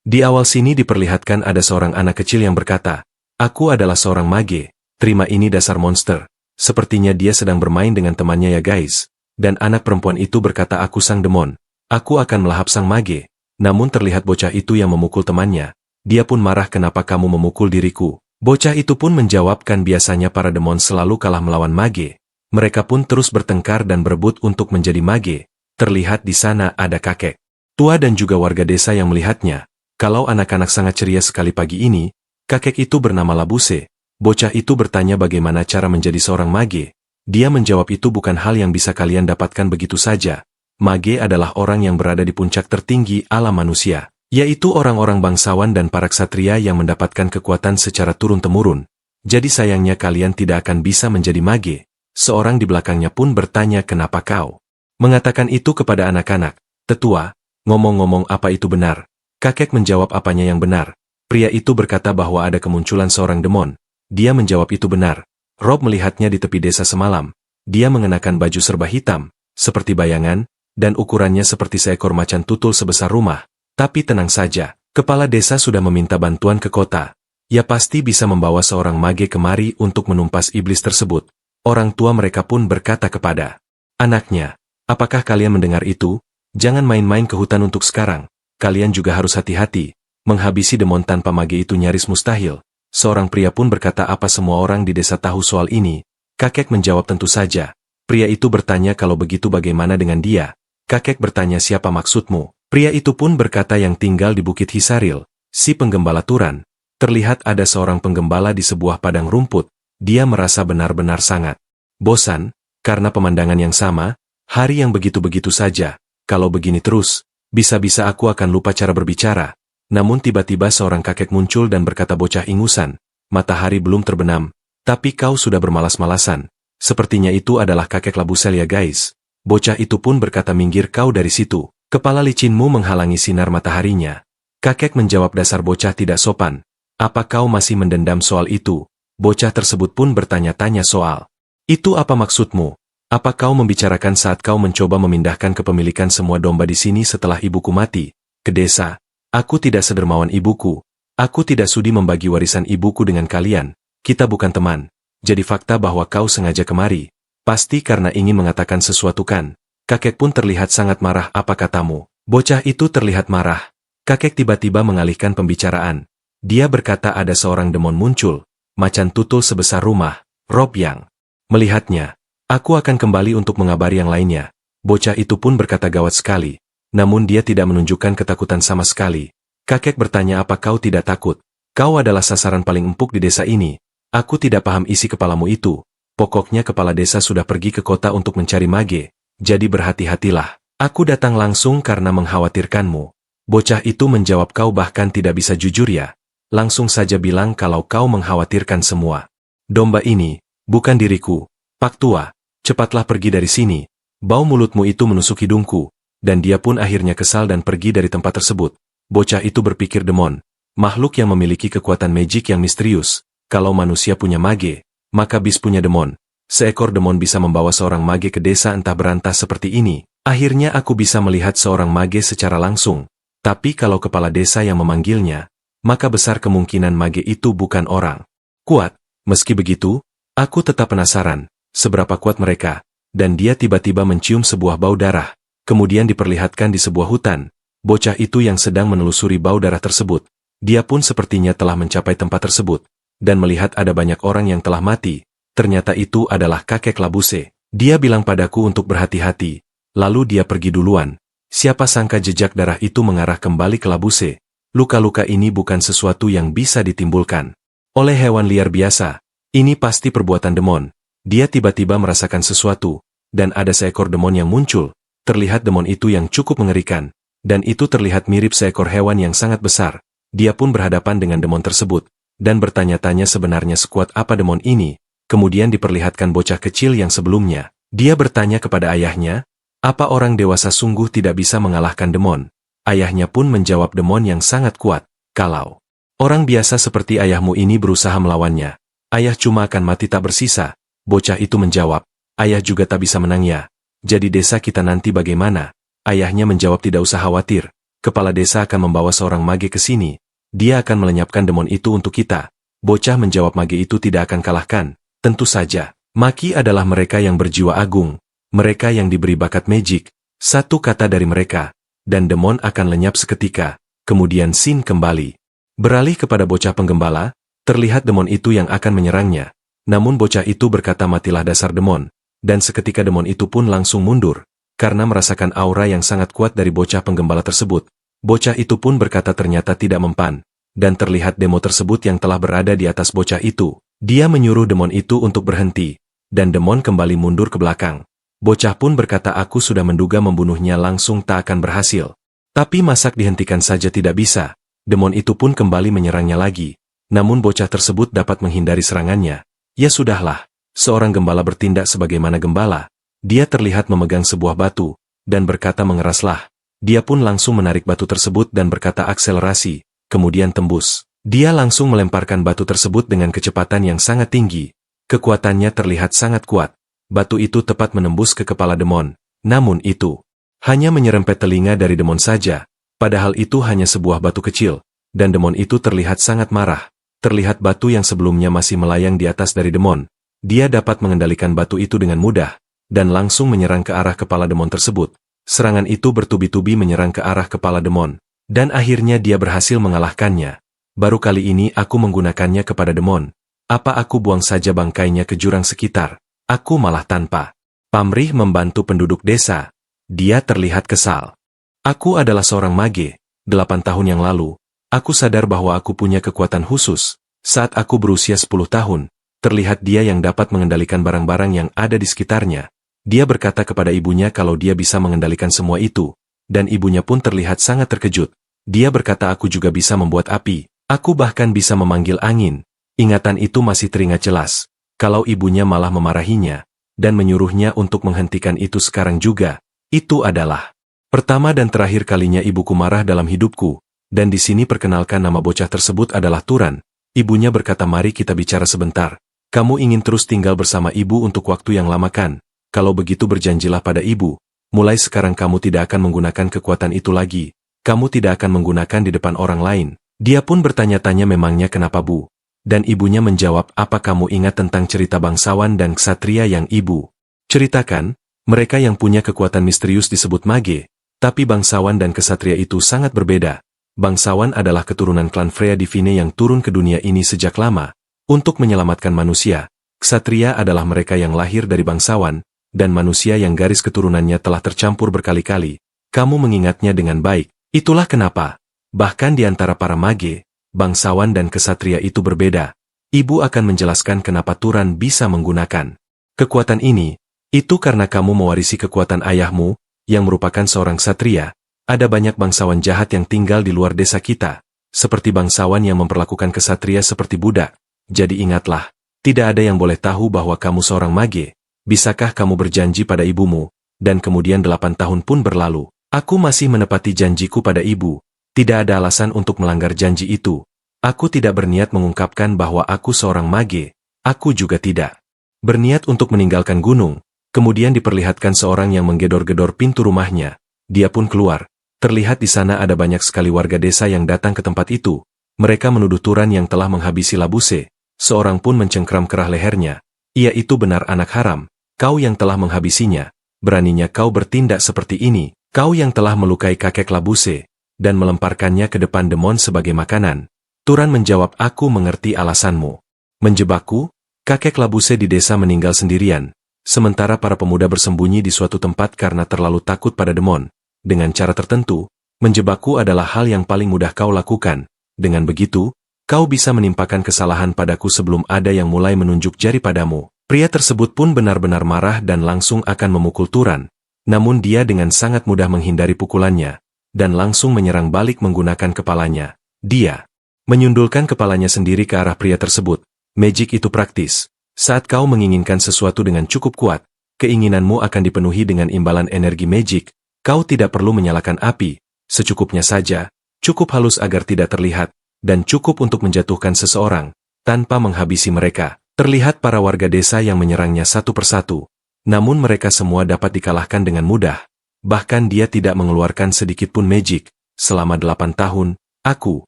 Di awal sini diperlihatkan ada seorang anak kecil yang berkata, "Aku adalah seorang mage, terima ini dasar monster." Sepertinya dia sedang bermain dengan temannya ya guys. Dan anak perempuan itu berkata, "Aku sang demon. Aku akan melahap sang mage." Namun terlihat bocah itu yang memukul temannya. Dia pun marah, "Kenapa kamu memukul diriku?" Bocah itu pun menjawabkan, "Biasanya para demon selalu kalah melawan mage." Mereka pun terus bertengkar dan berebut untuk menjadi mage. Terlihat di sana ada kakek tua dan juga warga desa yang melihatnya. Kalau anak-anak sangat ceria sekali pagi ini, kakek itu bernama Labuse. Bocah itu bertanya bagaimana cara menjadi seorang mage. Dia menjawab, "Itu bukan hal yang bisa kalian dapatkan begitu saja. Mage adalah orang yang berada di puncak tertinggi alam manusia, yaitu orang-orang bangsawan dan para ksatria yang mendapatkan kekuatan secara turun-temurun. Jadi sayangnya kalian tidak akan bisa menjadi mage." Seorang di belakangnya pun bertanya, "Kenapa kau mengatakan itu kepada anak-anak?" "Tetua, ngomong-ngomong apa itu benar?" Kakek menjawab, "Apanya yang benar?" Pria itu berkata bahwa ada kemunculan seorang demon. Dia menjawab, "Itu benar. Rob melihatnya di tepi desa semalam. Dia mengenakan baju serba hitam, seperti bayangan, dan ukurannya seperti seekor macan tutul sebesar rumah. Tapi tenang saja, kepala desa sudah meminta bantuan ke kota. Ia pasti bisa membawa seorang mage kemari untuk menumpas iblis tersebut." Orang tua mereka pun berkata kepada anaknya, "Apakah kalian mendengar itu? Jangan main-main ke hutan untuk sekarang. Kalian juga harus hati-hati. Menghabisi demon tanpa mage itu nyaris mustahil." Seorang pria pun berkata, "Apa semua orang di desa tahu soal ini?" Kakek menjawab, "Tentu saja." Pria itu bertanya, "Kalau begitu bagaimana dengan dia?" Kakek bertanya, "Siapa maksudmu?" Pria itu pun berkata, "Yang tinggal di Bukit Hisaril, si penggembala Turan." Terlihat ada seorang penggembala di sebuah padang rumput. Dia merasa benar-benar sangat bosan, karena pemandangan yang sama, hari yang begitu-begitu saja. Kalau begini terus, bisa-bisa aku akan lupa cara berbicara. Namun tiba-tiba seorang kakek muncul dan berkata, "Bocah ingusan, matahari belum terbenam, tapi kau sudah bermalas-malasan." Sepertinya itu adalah kakek Labusel ya guys. Bocah itu pun berkata, "Minggir kau dari situ, kepala licinmu menghalangi sinar mataharinya." Kakek menjawab, "Dasar bocah tidak sopan. Apa kau masih mendendam soal itu?" Bocah tersebut pun bertanya-tanya soal itu. "Apa maksudmu? Apa kau membicarakan saat kau mencoba memindahkan kepemilikan semua domba di sini setelah ibuku mati ke desa?" "Aku tidak sedermawan ibuku. Aku tidak sudi membagi warisan ibuku dengan kalian. Kita bukan teman. Jadi fakta bahwa kau sengaja kemari, pasti karena ingin mengatakan sesuatu kan?" Kakek pun terlihat sangat marah. "Apa katamu?" Bocah itu terlihat marah. Kakek tiba-tiba mengalihkan pembicaraan. Dia berkata, "Ada seorang demon muncul, macan tutul sebesar rumah, Rob yang melihatnya. Aku akan kembali untuk mengabari yang lainnya." Bocah itu pun berkata, "Gawat sekali." Namun dia tidak menunjukkan ketakutan sama sekali. Kakek bertanya, "Apa kau tidak takut? Kau adalah sasaran paling empuk di desa ini." "Aku tidak paham isi kepalamu itu. Pokoknya kepala desa sudah pergi ke kota untuk mencari mage. Jadi berhati-hatilah. Aku datang langsung karena mengkhawatirkanmu." Bocah itu menjawab, "Kau bahkan tidak bisa jujur ya? Langsung saja bilang kalau kau mengkhawatirkan semua domba ini, bukan diriku. Pak tua, cepatlah pergi dari sini. Bau mulutmu itu menusuk hidungku." Dan dia pun akhirnya kesal dan pergi dari tempat tersebut. Bocah itu berpikir, demon, makhluk yang memiliki kekuatan magic yang misterius. Kalau manusia punya mage, maka bis punya demon. Seekor demon bisa membawa seorang mage ke desa entah berantah seperti ini. Akhirnya aku bisa melihat seorang mage secara langsung. Tapi kalau kepala desa yang memanggilnya, maka besar kemungkinan mage itu bukan orang kuat. Meski begitu, aku tetap penasaran, seberapa kuat mereka. Dan dia tiba-tiba mencium sebuah bau darah. Kemudian diperlihatkan di sebuah hutan. Bocah itu yang sedang menelusuri bau darah tersebut. Dia pun sepertinya telah mencapai tempat tersebut. Dan melihat ada banyak orang yang telah mati. Ternyata itu adalah kakek Labuse. Dia bilang padaku untuk berhati-hati. Lalu dia pergi duluan. Siapa sangka jejak darah itu mengarah kembali ke Labuse. Luka-luka ini bukan sesuatu yang bisa ditimbulkan oleh hewan liar biasa. Ini pasti perbuatan demon. Dia tiba-tiba merasakan sesuatu. Dan ada seekor demon yang muncul. Terlihat demon itu yang cukup mengerikan. Dan itu terlihat mirip seekor hewan yang sangat besar. Dia pun berhadapan dengan demon tersebut. Dan bertanya-tanya sebenarnya sekuat apa demon ini. Kemudian diperlihatkan bocah kecil yang sebelumnya. Dia bertanya kepada ayahnya, "Apa orang dewasa sungguh tidak bisa mengalahkan demon?" Ayahnya pun menjawab, "Demon yang sangat kuat. Kalau orang biasa seperti ayahmu ini berusaha melawannya, ayah cuma akan mati tak bersisa." Bocah itu menjawab, "Ayah juga tak bisa menang ya. Jadi desa kita nanti bagaimana?" Ayahnya menjawab, "Tidak usah khawatir. kepala desa akan membawa seorang mage ke sini. Dia akan melenyapkan demon itu untuk kita. Bocah menjawab, mage itu tidak akan kalahkan. Tentu saja. Maki adalah mereka yang berjiwa agung. Mereka yang diberi bakat magic. Satu kata dari mereka. Dan demon akan lenyap seketika. Kemudian Sin kembali. Beralih kepada bocah penggembala, terlihat demon itu yang akan menyerangnya. Namun bocah itu berkata, matilah dasar demon. Dan seketika demon itu pun langsung mundur. Karena merasakan aura yang sangat kuat dari bocah penggembala tersebut. Bocah itu pun berkata ternyata tidak mempan. Dan terlihat demo tersebut yang telah berada di atas bocah itu. Dia menyuruh demon itu untuk berhenti. Dan demon kembali mundur ke belakang. Bocah pun berkata, aku sudah menduga membunuhnya langsung tak akan berhasil. Tapi masak dihentikan saja tidak bisa. Demon itu pun kembali menyerangnya lagi. Namun bocah tersebut dapat menghindari serangannya. Ya sudahlah. Seorang gembala bertindak sebagaimana gembala. Dia terlihat memegang sebuah batu. Dan berkata mengeraslah. Dia pun langsung menarik batu tersebut dan berkata akselerasi, kemudian tembus. Dia langsung melemparkan batu tersebut dengan kecepatan yang sangat tinggi. Kekuatannya terlihat sangat kuat. Batu itu tepat menembus ke kepala demon. Namun itu hanya menyerempet telinga dari demon saja. Padahal itu hanya sebuah batu kecil. Dan demon itu terlihat sangat marah. Terlihat batu yang sebelumnya masih melayang di atas dari demon. Dia dapat mengendalikan batu itu dengan mudah. Dan langsung menyerang ke arah kepala demon tersebut. Serangan itu bertubi-tubi menyerang ke arah kepala demon. Dan akhirnya dia berhasil mengalahkannya. Baru kali ini aku menggunakannya kepada demon. Apa aku buang saja bangkainya ke jurang sekitar? Aku malah tanpa pamrih membantu penduduk desa. Dia terlihat kesal. Aku adalah seorang mage. 8 tahun yang lalu, aku sadar bahwa aku punya kekuatan khusus. Saat aku berusia 10 tahun, terlihat dia yang dapat mengendalikan barang-barang yang ada di sekitarnya. Dia berkata kepada ibunya kalau dia bisa mengendalikan semua itu. Dan ibunya pun terlihat sangat terkejut. Dia berkata aku juga bisa membuat api. Aku bahkan bisa memanggil angin. Ingatan itu masih teringat jelas. Kalau ibunya malah memarahinya. Dan menyuruhnya untuk menghentikan itu sekarang juga. Itu adalah pertama dan terakhir kalinya ibuku marah dalam hidupku. Dan di sini perkenalkan nama bocah tersebut adalah Turan. Ibunya berkata mari kita bicara sebentar. Kamu ingin terus tinggal bersama ibu untuk waktu yang lama kan? Kalau begitu berjanjilah pada ibu, mulai sekarang kamu tidak akan menggunakan kekuatan itu lagi. Kamu tidak akan menggunakan di depan orang lain. Dia pun bertanya-tanya memangnya kenapa bu? Dan ibunya menjawab, apa kamu ingat tentang cerita bangsawan dan ksatria yang ibu ceritakan? Mereka yang punya kekuatan misterius disebut mage. Tapi bangsawan dan ksatria itu sangat berbeda. Bangsawan adalah keturunan klan Freya Divine yang turun ke dunia ini sejak lama. Untuk menyelamatkan manusia. Ksatria adalah mereka yang lahir dari bangsawan. Dan manusia yang garis keturunannya telah tercampur berkali-kali. Kamu mengingatnya dengan baik. Itulah kenapa. Bahkan di antara para mage, bangsawan dan ksatria itu berbeda. Ibu akan menjelaskan kenapa Turan bisa menggunakan kekuatan ini. Itu karena kamu mewarisi kekuatan ayahmu, yang merupakan seorang ksatria. Ada banyak bangsawan jahat yang tinggal di luar desa kita. Seperti bangsawan yang memperlakukan ksatria seperti budak. Jadi ingatlah, tidak ada yang boleh tahu bahwa kamu seorang mage. Bisakah kamu berjanji pada ibumu? Dan kemudian 8 tahun pun berlalu. Aku masih menepati janjiku pada ibu. Tidak ada alasan untuk melanggar janji itu. Aku tidak berniat mengungkapkan bahwa aku seorang mage. Aku juga tidak berniat untuk meninggalkan gunung. Kemudian diperlihatkan seorang yang menggedor-gedor pintu rumahnya. Dia pun keluar. Terlihat di sana ada banyak sekali warga desa yang datang ke tempat itu. Mereka menuduh Turan yang telah menghabisi Labuse. Seorang pun mencengkram kerah lehernya. Ia itu benar anak haram. Kau yang telah menghabisinya, beraninya kau bertindak seperti ini, kau yang telah melukai kakek Labuse, dan melemparkannya ke depan demon sebagai makanan. Turan menjawab, aku mengerti alasanmu. Menjebakku, kakek Labuse di desa meninggal sendirian, sementara para pemuda bersembunyi di suatu tempat karena terlalu takut pada demon. Dengan cara tertentu, menjebakku adalah hal yang paling mudah kau lakukan. Dengan begitu, kau bisa menimpakan kesalahan padaku sebelum ada yang mulai menunjuk jari padamu. Pria tersebut pun benar-benar marah dan langsung akan memukul Turan. Namun dia dengan sangat mudah menghindari pukulannya, dan langsung menyerang balik menggunakan kepalanya. Dia menyundulkan kepalanya sendiri ke arah pria tersebut. Magic itu praktis. Saat kau menginginkan sesuatu dengan cukup kuat, keinginanmu akan dipenuhi dengan imbalan energi magic. Kau tidak perlu menyalakan api, secukupnya saja, cukup halus agar tidak terlihat, dan cukup untuk menjatuhkan seseorang, tanpa menghabisi mereka. Terlihat para warga desa yang menyerangnya satu persatu. Namun mereka semua dapat dikalahkan dengan mudah. Bahkan dia tidak mengeluarkan sedikit pun magic. selama 8 tahun, aku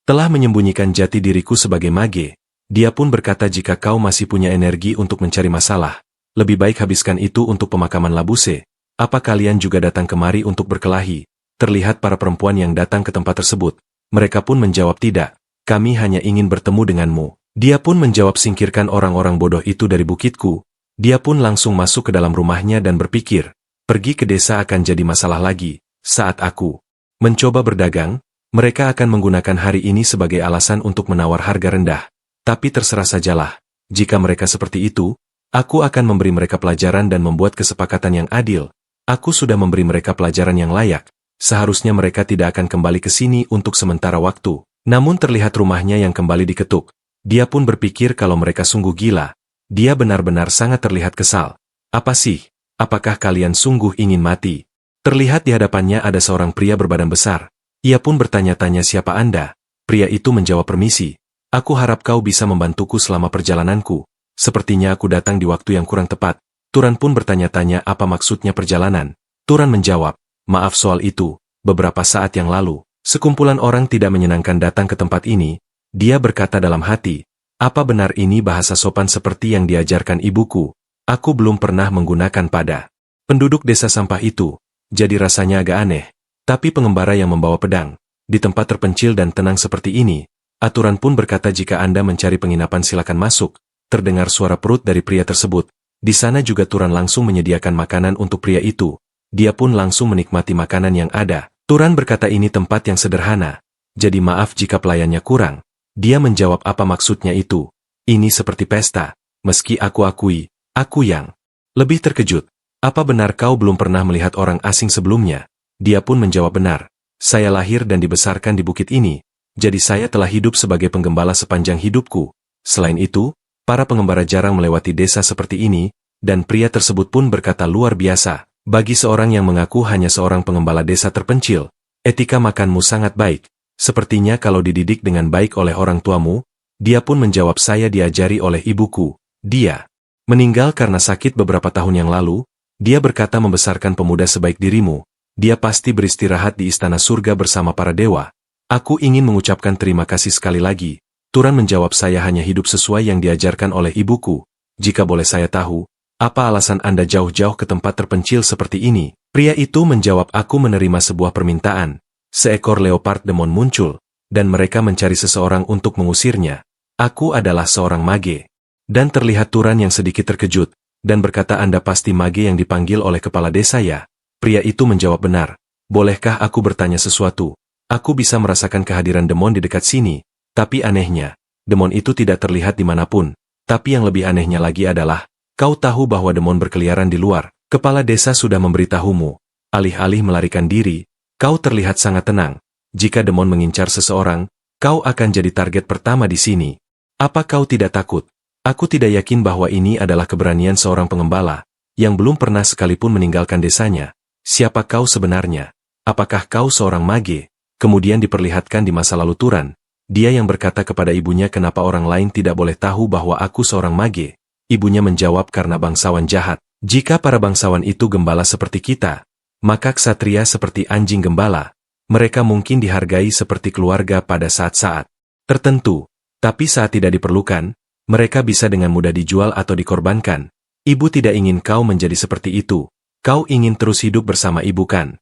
telah menyembunyikan jati diriku sebagai mage. Dia pun berkata jika kau masih punya energi untuk mencari masalah, lebih baik habiskan itu untuk pemakaman Labuse. Apa kalian juga datang kemari untuk berkelahi? Terlihat para perempuan yang datang ke tempat tersebut. Mereka pun menjawab tidak, kami hanya ingin bertemu denganmu. Dia pun menjawab singkirkan orang-orang bodoh itu dari bukitku. Dia pun langsung masuk ke dalam rumahnya dan berpikir, pergi ke desa akan jadi masalah lagi. Saat aku mencoba berdagang, mereka akan menggunakan hari ini sebagai alasan untuk menawar harga rendah. Tapi terserah sajalah, jika mereka seperti itu, aku akan memberi mereka pelajaran dan membuat kesepakatan yang adil. Aku sudah memberi mereka pelajaran yang layak, seharusnya mereka tidak akan kembali ke sini untuk sementara waktu. Namun terlihat rumahnya yang kembali diketuk. Dia pun berpikir kalau mereka sungguh gila. Dia benar-benar sangat terlihat kesal. Apa sih? Apakah kalian sungguh ingin mati? Terlihat di hadapannya ada seorang pria berbadan besar. Ia pun bertanya-tanya siapa Anda. Pria itu menjawab permisi. Aku harap kau bisa membantuku selama perjalananku. Sepertinya aku datang di waktu yang kurang tepat. Turan pun bertanya-tanya apa maksudnya perjalanan. Turan menjawab, maaf soal itu, beberapa saat yang lalu, sekumpulan orang tidak menyenangkan datang ke tempat ini. Dia berkata dalam hati, apa benar ini bahasa sopan seperti yang diajarkan ibuku? Aku belum pernah menggunakan pada penduduk desa sampah itu. Jadi rasanya agak aneh. Tapi pengembara yang membawa pedang, di tempat terpencil dan tenang seperti ini, aturan pun berkata jika Anda mencari penginapan silakan masuk. Terdengar suara perut dari pria tersebut. Di sana juga Turan langsung menyediakan makanan untuk pria itu. Dia pun langsung menikmati makanan yang ada. Turan berkata ini tempat yang sederhana. Jadi maaf jika pelayannya kurang. Dia menjawab apa maksudnya itu. Ini seperti pesta. Meski aku akui, aku yang lebih terkejut. Apa benar kau belum pernah melihat orang asing sebelumnya? Dia pun menjawab benar. Saya lahir dan dibesarkan di bukit ini. Jadi saya telah hidup sebagai penggembala sepanjang hidupku. Selain itu, para pengembara jarang melewati desa seperti ini, dan pria tersebut pun berkata luar biasa. Bagi seorang yang mengaku hanya seorang pengembala desa terpencil, etika makanmu sangat baik. Sepertinya kalau dididik dengan baik oleh orang tuamu. Dia pun menjawab saya diajari oleh ibuku. Dia meninggal karena sakit beberapa tahun yang lalu. Dia berkata membesarkan pemuda sebaik dirimu. Dia pasti beristirahat di istana surga bersama para dewa. Aku ingin mengucapkan terima kasih sekali lagi. Turan menjawab saya hanya hidup sesuai yang diajarkan oleh ibuku. Jika boleh saya tahu, apa alasan Anda jauh-jauh ke tempat terpencil seperti ini? Pria itu menjawab aku menerima sebuah permintaan. Seekor leopard demon muncul, dan mereka mencari seseorang untuk mengusirnya. Aku adalah seorang mage. Dan terlihat Turan yang sedikit terkejut, dan berkata Anda pasti mage yang dipanggil oleh kepala desa ya? Pria itu menjawab benar. Bolehkah aku bertanya sesuatu? Aku bisa merasakan kehadiran demon di dekat sini. Tapi anehnya, demon itu tidak terlihat dimanapun. Tapi yang lebih anehnya lagi adalah, kau tahu bahwa demon berkeliaran di luar. Kepala desa sudah memberitahumu. Alih-alih melarikan diri, kau terlihat sangat tenang. Jika demon mengincar seseorang, kau akan jadi target pertama di sini. Apa kau tidak takut? Aku tidak yakin bahwa ini adalah keberanian seorang pengembala, yang belum pernah sekalipun meninggalkan desanya. Siapa kau sebenarnya? Apakah kau seorang mage? Kemudian diperlihatkan di masa lalu Turan. Dia yang berkata kepada ibunya kenapa orang lain tidak boleh tahu bahwa aku seorang mage. Ibunya menjawab karena bangsawan jahat. Jika para bangsawan itu gembala seperti kita, maka ksatria seperti anjing gembala. Mereka mungkin dihargai seperti keluarga pada saat-saat tertentu. Tapi saat tidak diperlukan, mereka bisa dengan mudah dijual atau dikorbankan. Ibu tidak ingin kau menjadi seperti itu. Kau ingin terus hidup bersama ibu kan?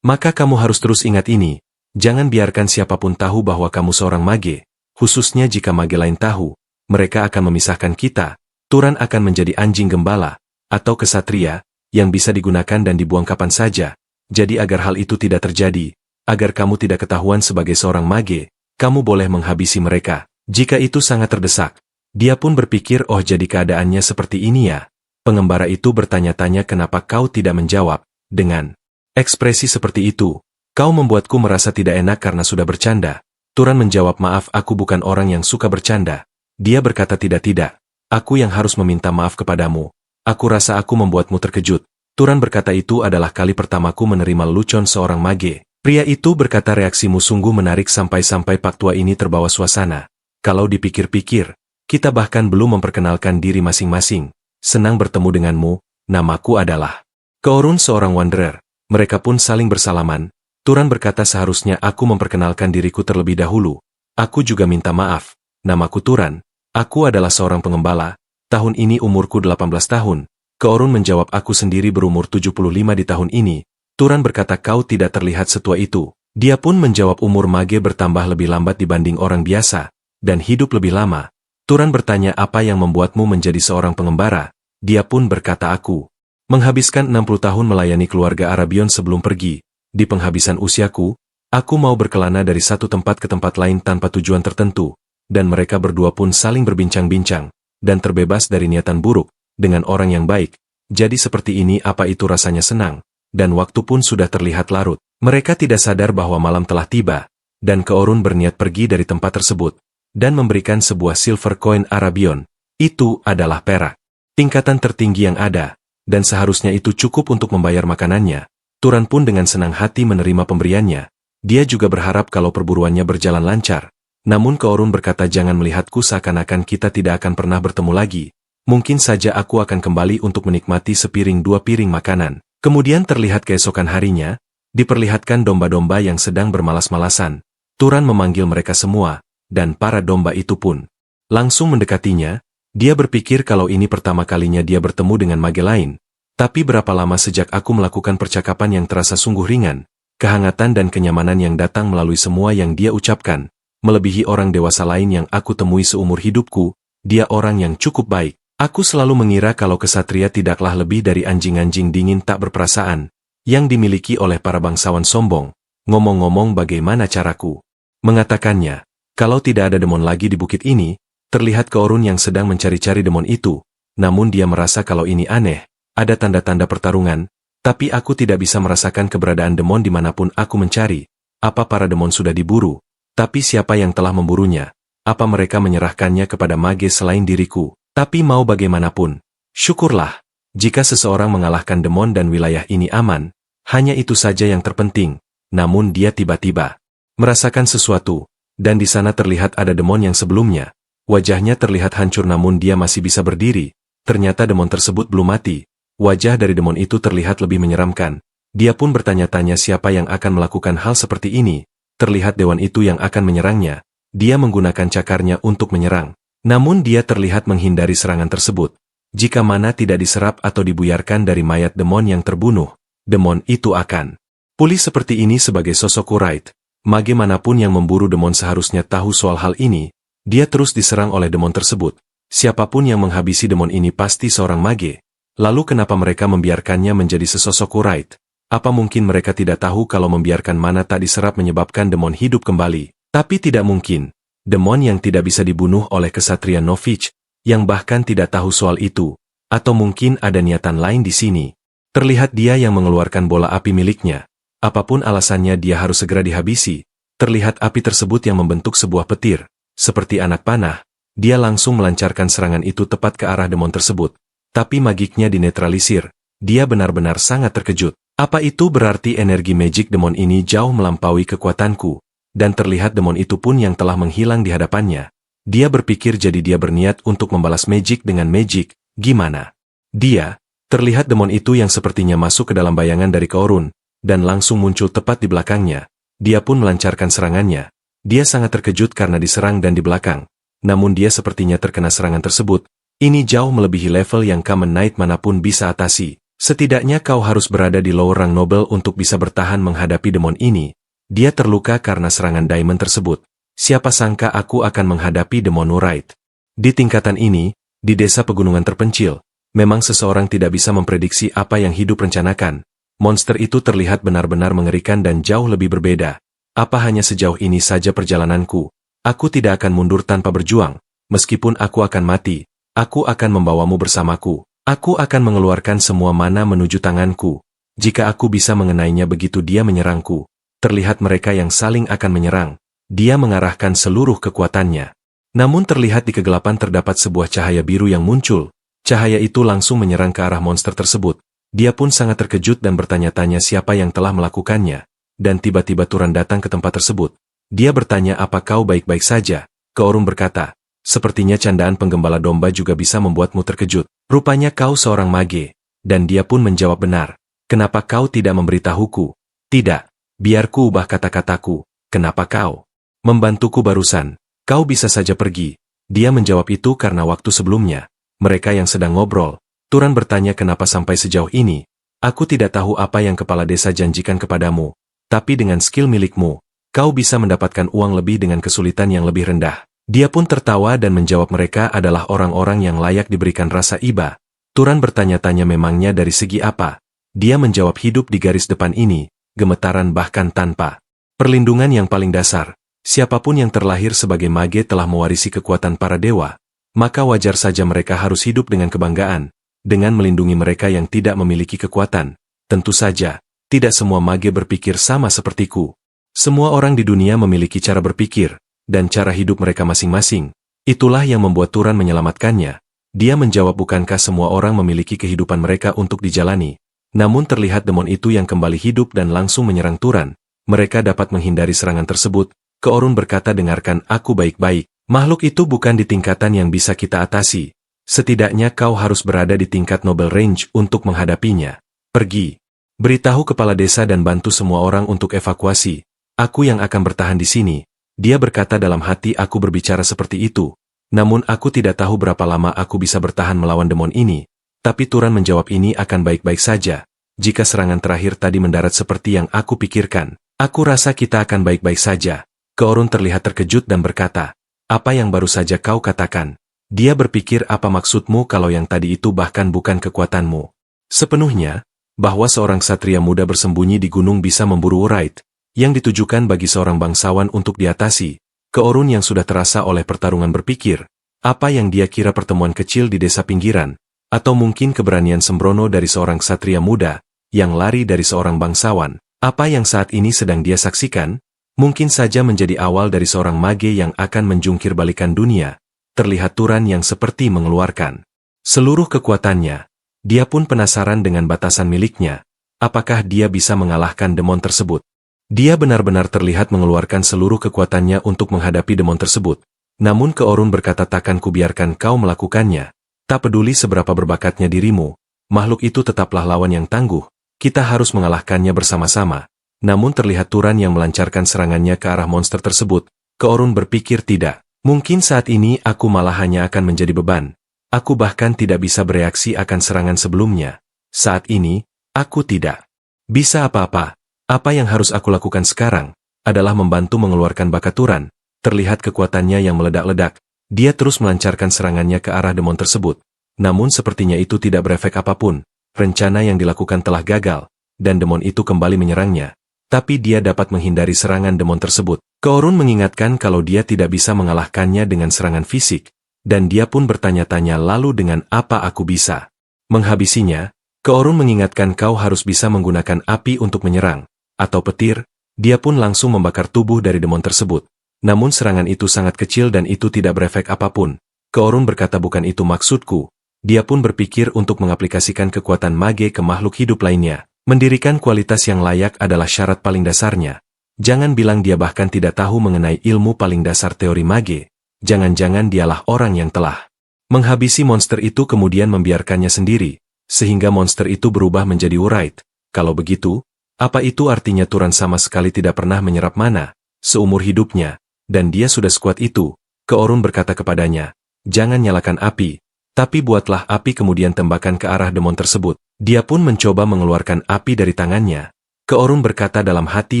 Maka kamu harus terus ingat ini. Jangan biarkan siapapun tahu bahwa kamu seorang mage. Khususnya jika mage lain tahu, mereka akan memisahkan kita. Turan akan menjadi anjing gembala, atau kesatria, yang bisa digunakan dan dibuang kapan saja. Jadi agar hal itu tidak terjadi, agar kamu tidak ketahuan sebagai seorang mage, kamu boleh menghabisi mereka. Jika itu sangat terdesak. Dia pun berpikir oh jadi keadaannya seperti ini ya. Pengembara itu bertanya-tanya kenapa kau tidak menjawab. Dengan ekspresi seperti itu, kau membuatku merasa tidak enak karena sudah bercanda. Turan menjawab maaf aku bukan orang yang suka bercanda. Dia berkata tidak. Aku yang harus meminta maaf kepadamu. Aku rasa aku membuatmu terkejut. Turan berkata itu adalah kali pertamaku menerima lelucon seorang mage. Pria itu berkata reaksimu sungguh menarik sampai-sampai Pak Tua ini terbawa suasana. Kalau dipikir-pikir, kita bahkan belum memperkenalkan diri masing-masing. Senang bertemu denganmu, namaku adalah Keorun seorang wanderer. Mereka pun saling bersalaman. Turan berkata seharusnya aku memperkenalkan diriku terlebih dahulu. Aku juga minta maaf. Namaku Turan. Aku adalah seorang pengembala. Tahun ini umurku 18 tahun. Keorun menjawab aku sendiri berumur 75 di tahun ini. Turan berkata kau tidak terlihat setua itu. Dia pun menjawab umur mage bertambah lebih lambat dibanding orang biasa. Dan hidup lebih lama. Turan bertanya apa yang membuatmu menjadi seorang pengembara. Dia pun berkata aku menghabiskan 60 tahun melayani keluarga Arabion sebelum pergi. Di penghabisan usiaku, aku mau berkelana dari satu tempat ke tempat lain tanpa tujuan tertentu, dan mereka berdua pun saling berbincang-bincang, dan terbebas dari niatan buruk, dengan orang yang baik. Jadi seperti ini apa itu rasanya senang, dan waktu pun sudah terlihat larut. Mereka tidak sadar bahwa malam telah tiba, dan Keorun berniat pergi dari tempat tersebut, dan memberikan sebuah silver coin Arabion. Itu adalah perak. Tingkatan tertinggi yang ada, dan seharusnya itu cukup untuk membayar makanannya. Turan pun dengan senang hati menerima pemberiannya. Dia juga berharap kalau perburuannya berjalan lancar. Namun Keorun berkata jangan melihatku seakan-akan kita tidak akan pernah bertemu lagi. Mungkin saja aku akan kembali untuk menikmati sepiring 2 piring makanan. Kemudian terlihat keesokan harinya, diperlihatkan domba-domba yang sedang bermalas-malasan. Turan memanggil mereka semua, dan para domba itu pun langsung mendekatinya. Dia berpikir kalau ini pertama kalinya dia bertemu dengan mage lain. Tapi berapa lama sejak aku melakukan percakapan yang terasa sungguh ringan, kehangatan dan kenyamanan yang datang melalui semua yang dia ucapkan, melebihi orang dewasa lain yang aku temui seumur hidupku. Dia orang yang cukup baik. Aku selalu mengira kalau kesatria tidaklah lebih dari anjing-anjing dingin tak berperasaan, yang dimiliki oleh para bangsawan sombong. Ngomong-ngomong bagaimana caraku mengatakannya, kalau tidak ada demon lagi di bukit ini, terlihat Keorun yang sedang mencari-cari demon itu, namun dia merasa kalau ini aneh. Ada tanda-tanda pertarungan, tapi aku tidak bisa merasakan keberadaan demon dimanapun aku mencari. Apa para demon sudah diburu? Tapi siapa yang telah memburunya? Apa mereka menyerahkannya kepada mage selain diriku? Tapi mau bagaimanapun, syukurlah, jika seseorang mengalahkan demon dan wilayah ini aman, hanya itu saja yang terpenting. Namun dia tiba-tiba merasakan sesuatu, dan di sana terlihat ada demon yang sebelumnya. Wajahnya terlihat hancur namun dia masih bisa berdiri. Ternyata demon tersebut belum mati. Wajah dari demon itu terlihat lebih menyeramkan. Dia pun bertanya-tanya siapa yang akan melakukan hal seperti ini. Terlihat dewan itu yang akan menyerangnya. Dia menggunakan cakarnya untuk menyerang. Namun dia terlihat menghindari serangan tersebut. Jika mana tidak diserap atau dibuyarkan dari mayat demon yang terbunuh, demon itu akan pulih seperti ini sebagai sosok Kurite. Mage manapun yang memburu demon seharusnya tahu soal hal ini. Dia terus diserang oleh demon tersebut. Siapapun yang menghabisi demon ini pasti seorang mage. Lalu kenapa mereka membiarkannya menjadi sesosok Kurite? Apa mungkin mereka tidak tahu kalau membiarkan mana tak diserap menyebabkan demon hidup kembali? Tapi tidak mungkin. Demon yang tidak bisa dibunuh oleh kesatria Novich, yang bahkan tidak tahu soal itu. Atau mungkin ada niatan lain di sini. Terlihat dia yang mengeluarkan bola api miliknya. Apapun alasannya dia harus segera dihabisi. Terlihat api tersebut yang membentuk sebuah petir. Seperti anak panah, dia langsung melancarkan serangan itu tepat ke arah demon tersebut. Tapi magiknya dinetralisir. Dia benar-benar sangat terkejut. Apa itu berarti energi magic demon ini jauh melampaui kekuatanku? Dan terlihat demon itu pun yang telah menghilang di hadapannya. Dia berpikir jadi dia berniat untuk membalas magic dengan magic. Gimana? Dia, terlihat demon itu yang sepertinya masuk ke dalam bayangan dari Keorun, dan langsung muncul tepat di belakangnya. Dia pun melancarkan serangannya. Dia sangat terkejut karena diserang dan di belakang. Namun dia sepertinya terkena serangan tersebut. Ini jauh melebihi level yang Kamen Knight manapun bisa atasi. Setidaknya kau harus berada di lower rang noble untuk bisa bertahan menghadapi demon ini. Dia terluka karena serangan diamond tersebut. Siapa sangka aku akan menghadapi demon Wright. Di tingkatan ini, di desa pegunungan terpencil, memang seseorang tidak bisa memprediksi apa yang hidup rencanakan. Monster itu terlihat benar-benar mengerikan dan jauh lebih berbeda. Apa hanya sejauh ini saja perjalananku? Aku tidak akan mundur tanpa berjuang. Meskipun aku akan mati, aku akan membawamu bersamaku. Aku akan mengeluarkan semua mana menuju tanganku. Jika aku bisa mengenainya begitu dia menyerangku. Terlihat mereka yang saling akan menyerang. Dia mengarahkan seluruh kekuatannya. Namun terlihat di kegelapan terdapat sebuah cahaya biru yang muncul. Cahaya itu langsung menyerang ke arah monster tersebut. Dia pun sangat terkejut dan bertanya-tanya siapa yang telah melakukannya. Dan tiba-tiba Turan datang ke tempat tersebut. Dia bertanya apa kau baik-baik saja. Keorun berkata, sepertinya candaan penggembala domba juga bisa membuatmu terkejut. Rupanya kau seorang mage. Dan dia pun menjawab benar. Kenapa kau tidak memberitahuku? Tidak. Biar ku ubah kata-kataku, kenapa kau membantuku barusan? Kau bisa saja pergi. Dia menjawab itu karena waktu sebelumnya. Mereka yang sedang ngobrol. Turan bertanya kenapa sampai sejauh ini. Aku tidak tahu apa yang kepala desa janjikan kepadamu. Tapi dengan skill milikmu, kau bisa mendapatkan uang lebih dengan kesulitan yang lebih rendah. Dia pun tertawa dan menjawab mereka adalah orang-orang yang layak diberikan rasa iba. Turan bertanya-tanya memangnya dari segi apa? Dia menjawab hidup di garis depan ini, gemetaran bahkan tanpa perlindungan yang paling dasar. Siapapun yang terlahir sebagai mage telah mewarisi kekuatan para dewa, maka wajar saja mereka harus hidup dengan kebanggaan, dengan melindungi mereka yang tidak memiliki kekuatan. Tentu saja, tidak semua mage berpikir sama sepertiku. Semua orang di dunia memiliki cara berpikir, dan cara hidup mereka masing-masing. Itulah yang membuat Turan menyelamatkannya. Dia menjawab bukankah semua orang memiliki kehidupan mereka untuk dijalani. Namun terlihat demon itu yang kembali hidup dan langsung menyerang Turan. Mereka dapat menghindari serangan tersebut. Keorun berkata dengarkan aku baik-baik. Makhluk itu bukan di tingkatan yang bisa kita atasi. Setidaknya kau harus berada di tingkat Noble Range untuk menghadapinya. Pergi. Beritahu kepala desa dan bantu semua orang untuk evakuasi. Aku yang akan bertahan di sini. Dia berkata dalam hati aku berbicara seperti itu. Namun aku tidak tahu berapa lama aku bisa bertahan melawan demon ini. Tapi Turan menjawab ini akan baik-baik saja. Jika serangan terakhir tadi mendarat seperti yang aku pikirkan, aku rasa kita akan baik-baik saja. Keorun terlihat terkejut dan berkata, apa yang baru saja kau katakan? Dia berpikir apa maksudmu kalau yang tadi itu bahkan bukan kekuatanmu. Sepenuhnya, bahwa seorang satria muda bersembunyi di gunung bisa memburu Wraith, yang ditujukan bagi seorang bangsawan untuk diatasi. Keorun yang sudah terasa oleh pertarungan berpikir, apa yang dia kira pertemuan kecil di desa pinggiran, atau mungkin keberanian sembrono dari seorang satria muda, yang lari dari seorang bangsawan, apa yang saat ini sedang dia saksikan, mungkin saja menjadi awal dari seorang mage yang akan menjungkir balikan dunia. Terlihat Turan yang seperti mengeluarkan seluruh kekuatannya. Dia pun penasaran dengan batasan miliknya. Apakah dia bisa mengalahkan demon tersebut? Dia benar-benar terlihat mengeluarkan seluruh kekuatannya untuk menghadapi demon tersebut. Namun Keorun berkata takkan kubiarkan kau melakukannya. Tak peduli seberapa berbakatnya dirimu, makhluk itu tetaplah lawan yang tangguh. Kita harus mengalahkannya bersama-sama. Namun terlihat Turan yang melancarkan serangannya ke arah monster tersebut. Keorun berpikir tidak. Mungkin saat ini aku malah hanya akan menjadi beban. Aku bahkan tidak bisa bereaksi akan serangan sebelumnya. Saat ini, aku tidak bisa apa-apa. Apa yang harus aku lakukan sekarang adalah membantu mengeluarkan bakat Turan. Terlihat kekuatannya yang meledak-ledak. Dia terus melancarkan serangannya ke arah demon tersebut. Namun sepertinya itu tidak berefek apapun. Rencana yang dilakukan telah gagal, dan demon itu kembali menyerangnya. Tapi dia dapat menghindari serangan demon tersebut. Keorun mengingatkan kalau dia tidak bisa mengalahkannya dengan serangan fisik, dan dia pun bertanya-tanya lalu dengan apa aku bisa menghabisinya. Keorun mengingatkan kau harus bisa menggunakan api untuk menyerang, atau petir. Dia pun langsung membakar tubuh dari demon tersebut. Namun serangan itu sangat kecil dan itu tidak berefek apapun. Keorun berkata bukan itu maksudku. Dia pun berpikir untuk mengaplikasikan kekuatan mage ke makhluk hidup lainnya. Mendirikan kualitas yang layak adalah syarat paling dasarnya. Jangan bilang dia bahkan tidak tahu mengenai ilmu paling dasar teori mage. Jangan-jangan dialah orang yang telah menghabisi monster itu kemudian membiarkannya sendiri, sehingga monster itu berubah menjadi Wraith. Kalau begitu, apa itu artinya Turan sama sekali tidak pernah menyerap mana seumur hidupnya, dan dia sudah sekuat itu? Keorun berkata kepadanya, jangan nyalakan api, tapi buatlah api kemudian tembakan ke arah demon tersebut. Dia pun mencoba mengeluarkan api dari tangannya. Keorun berkata dalam hati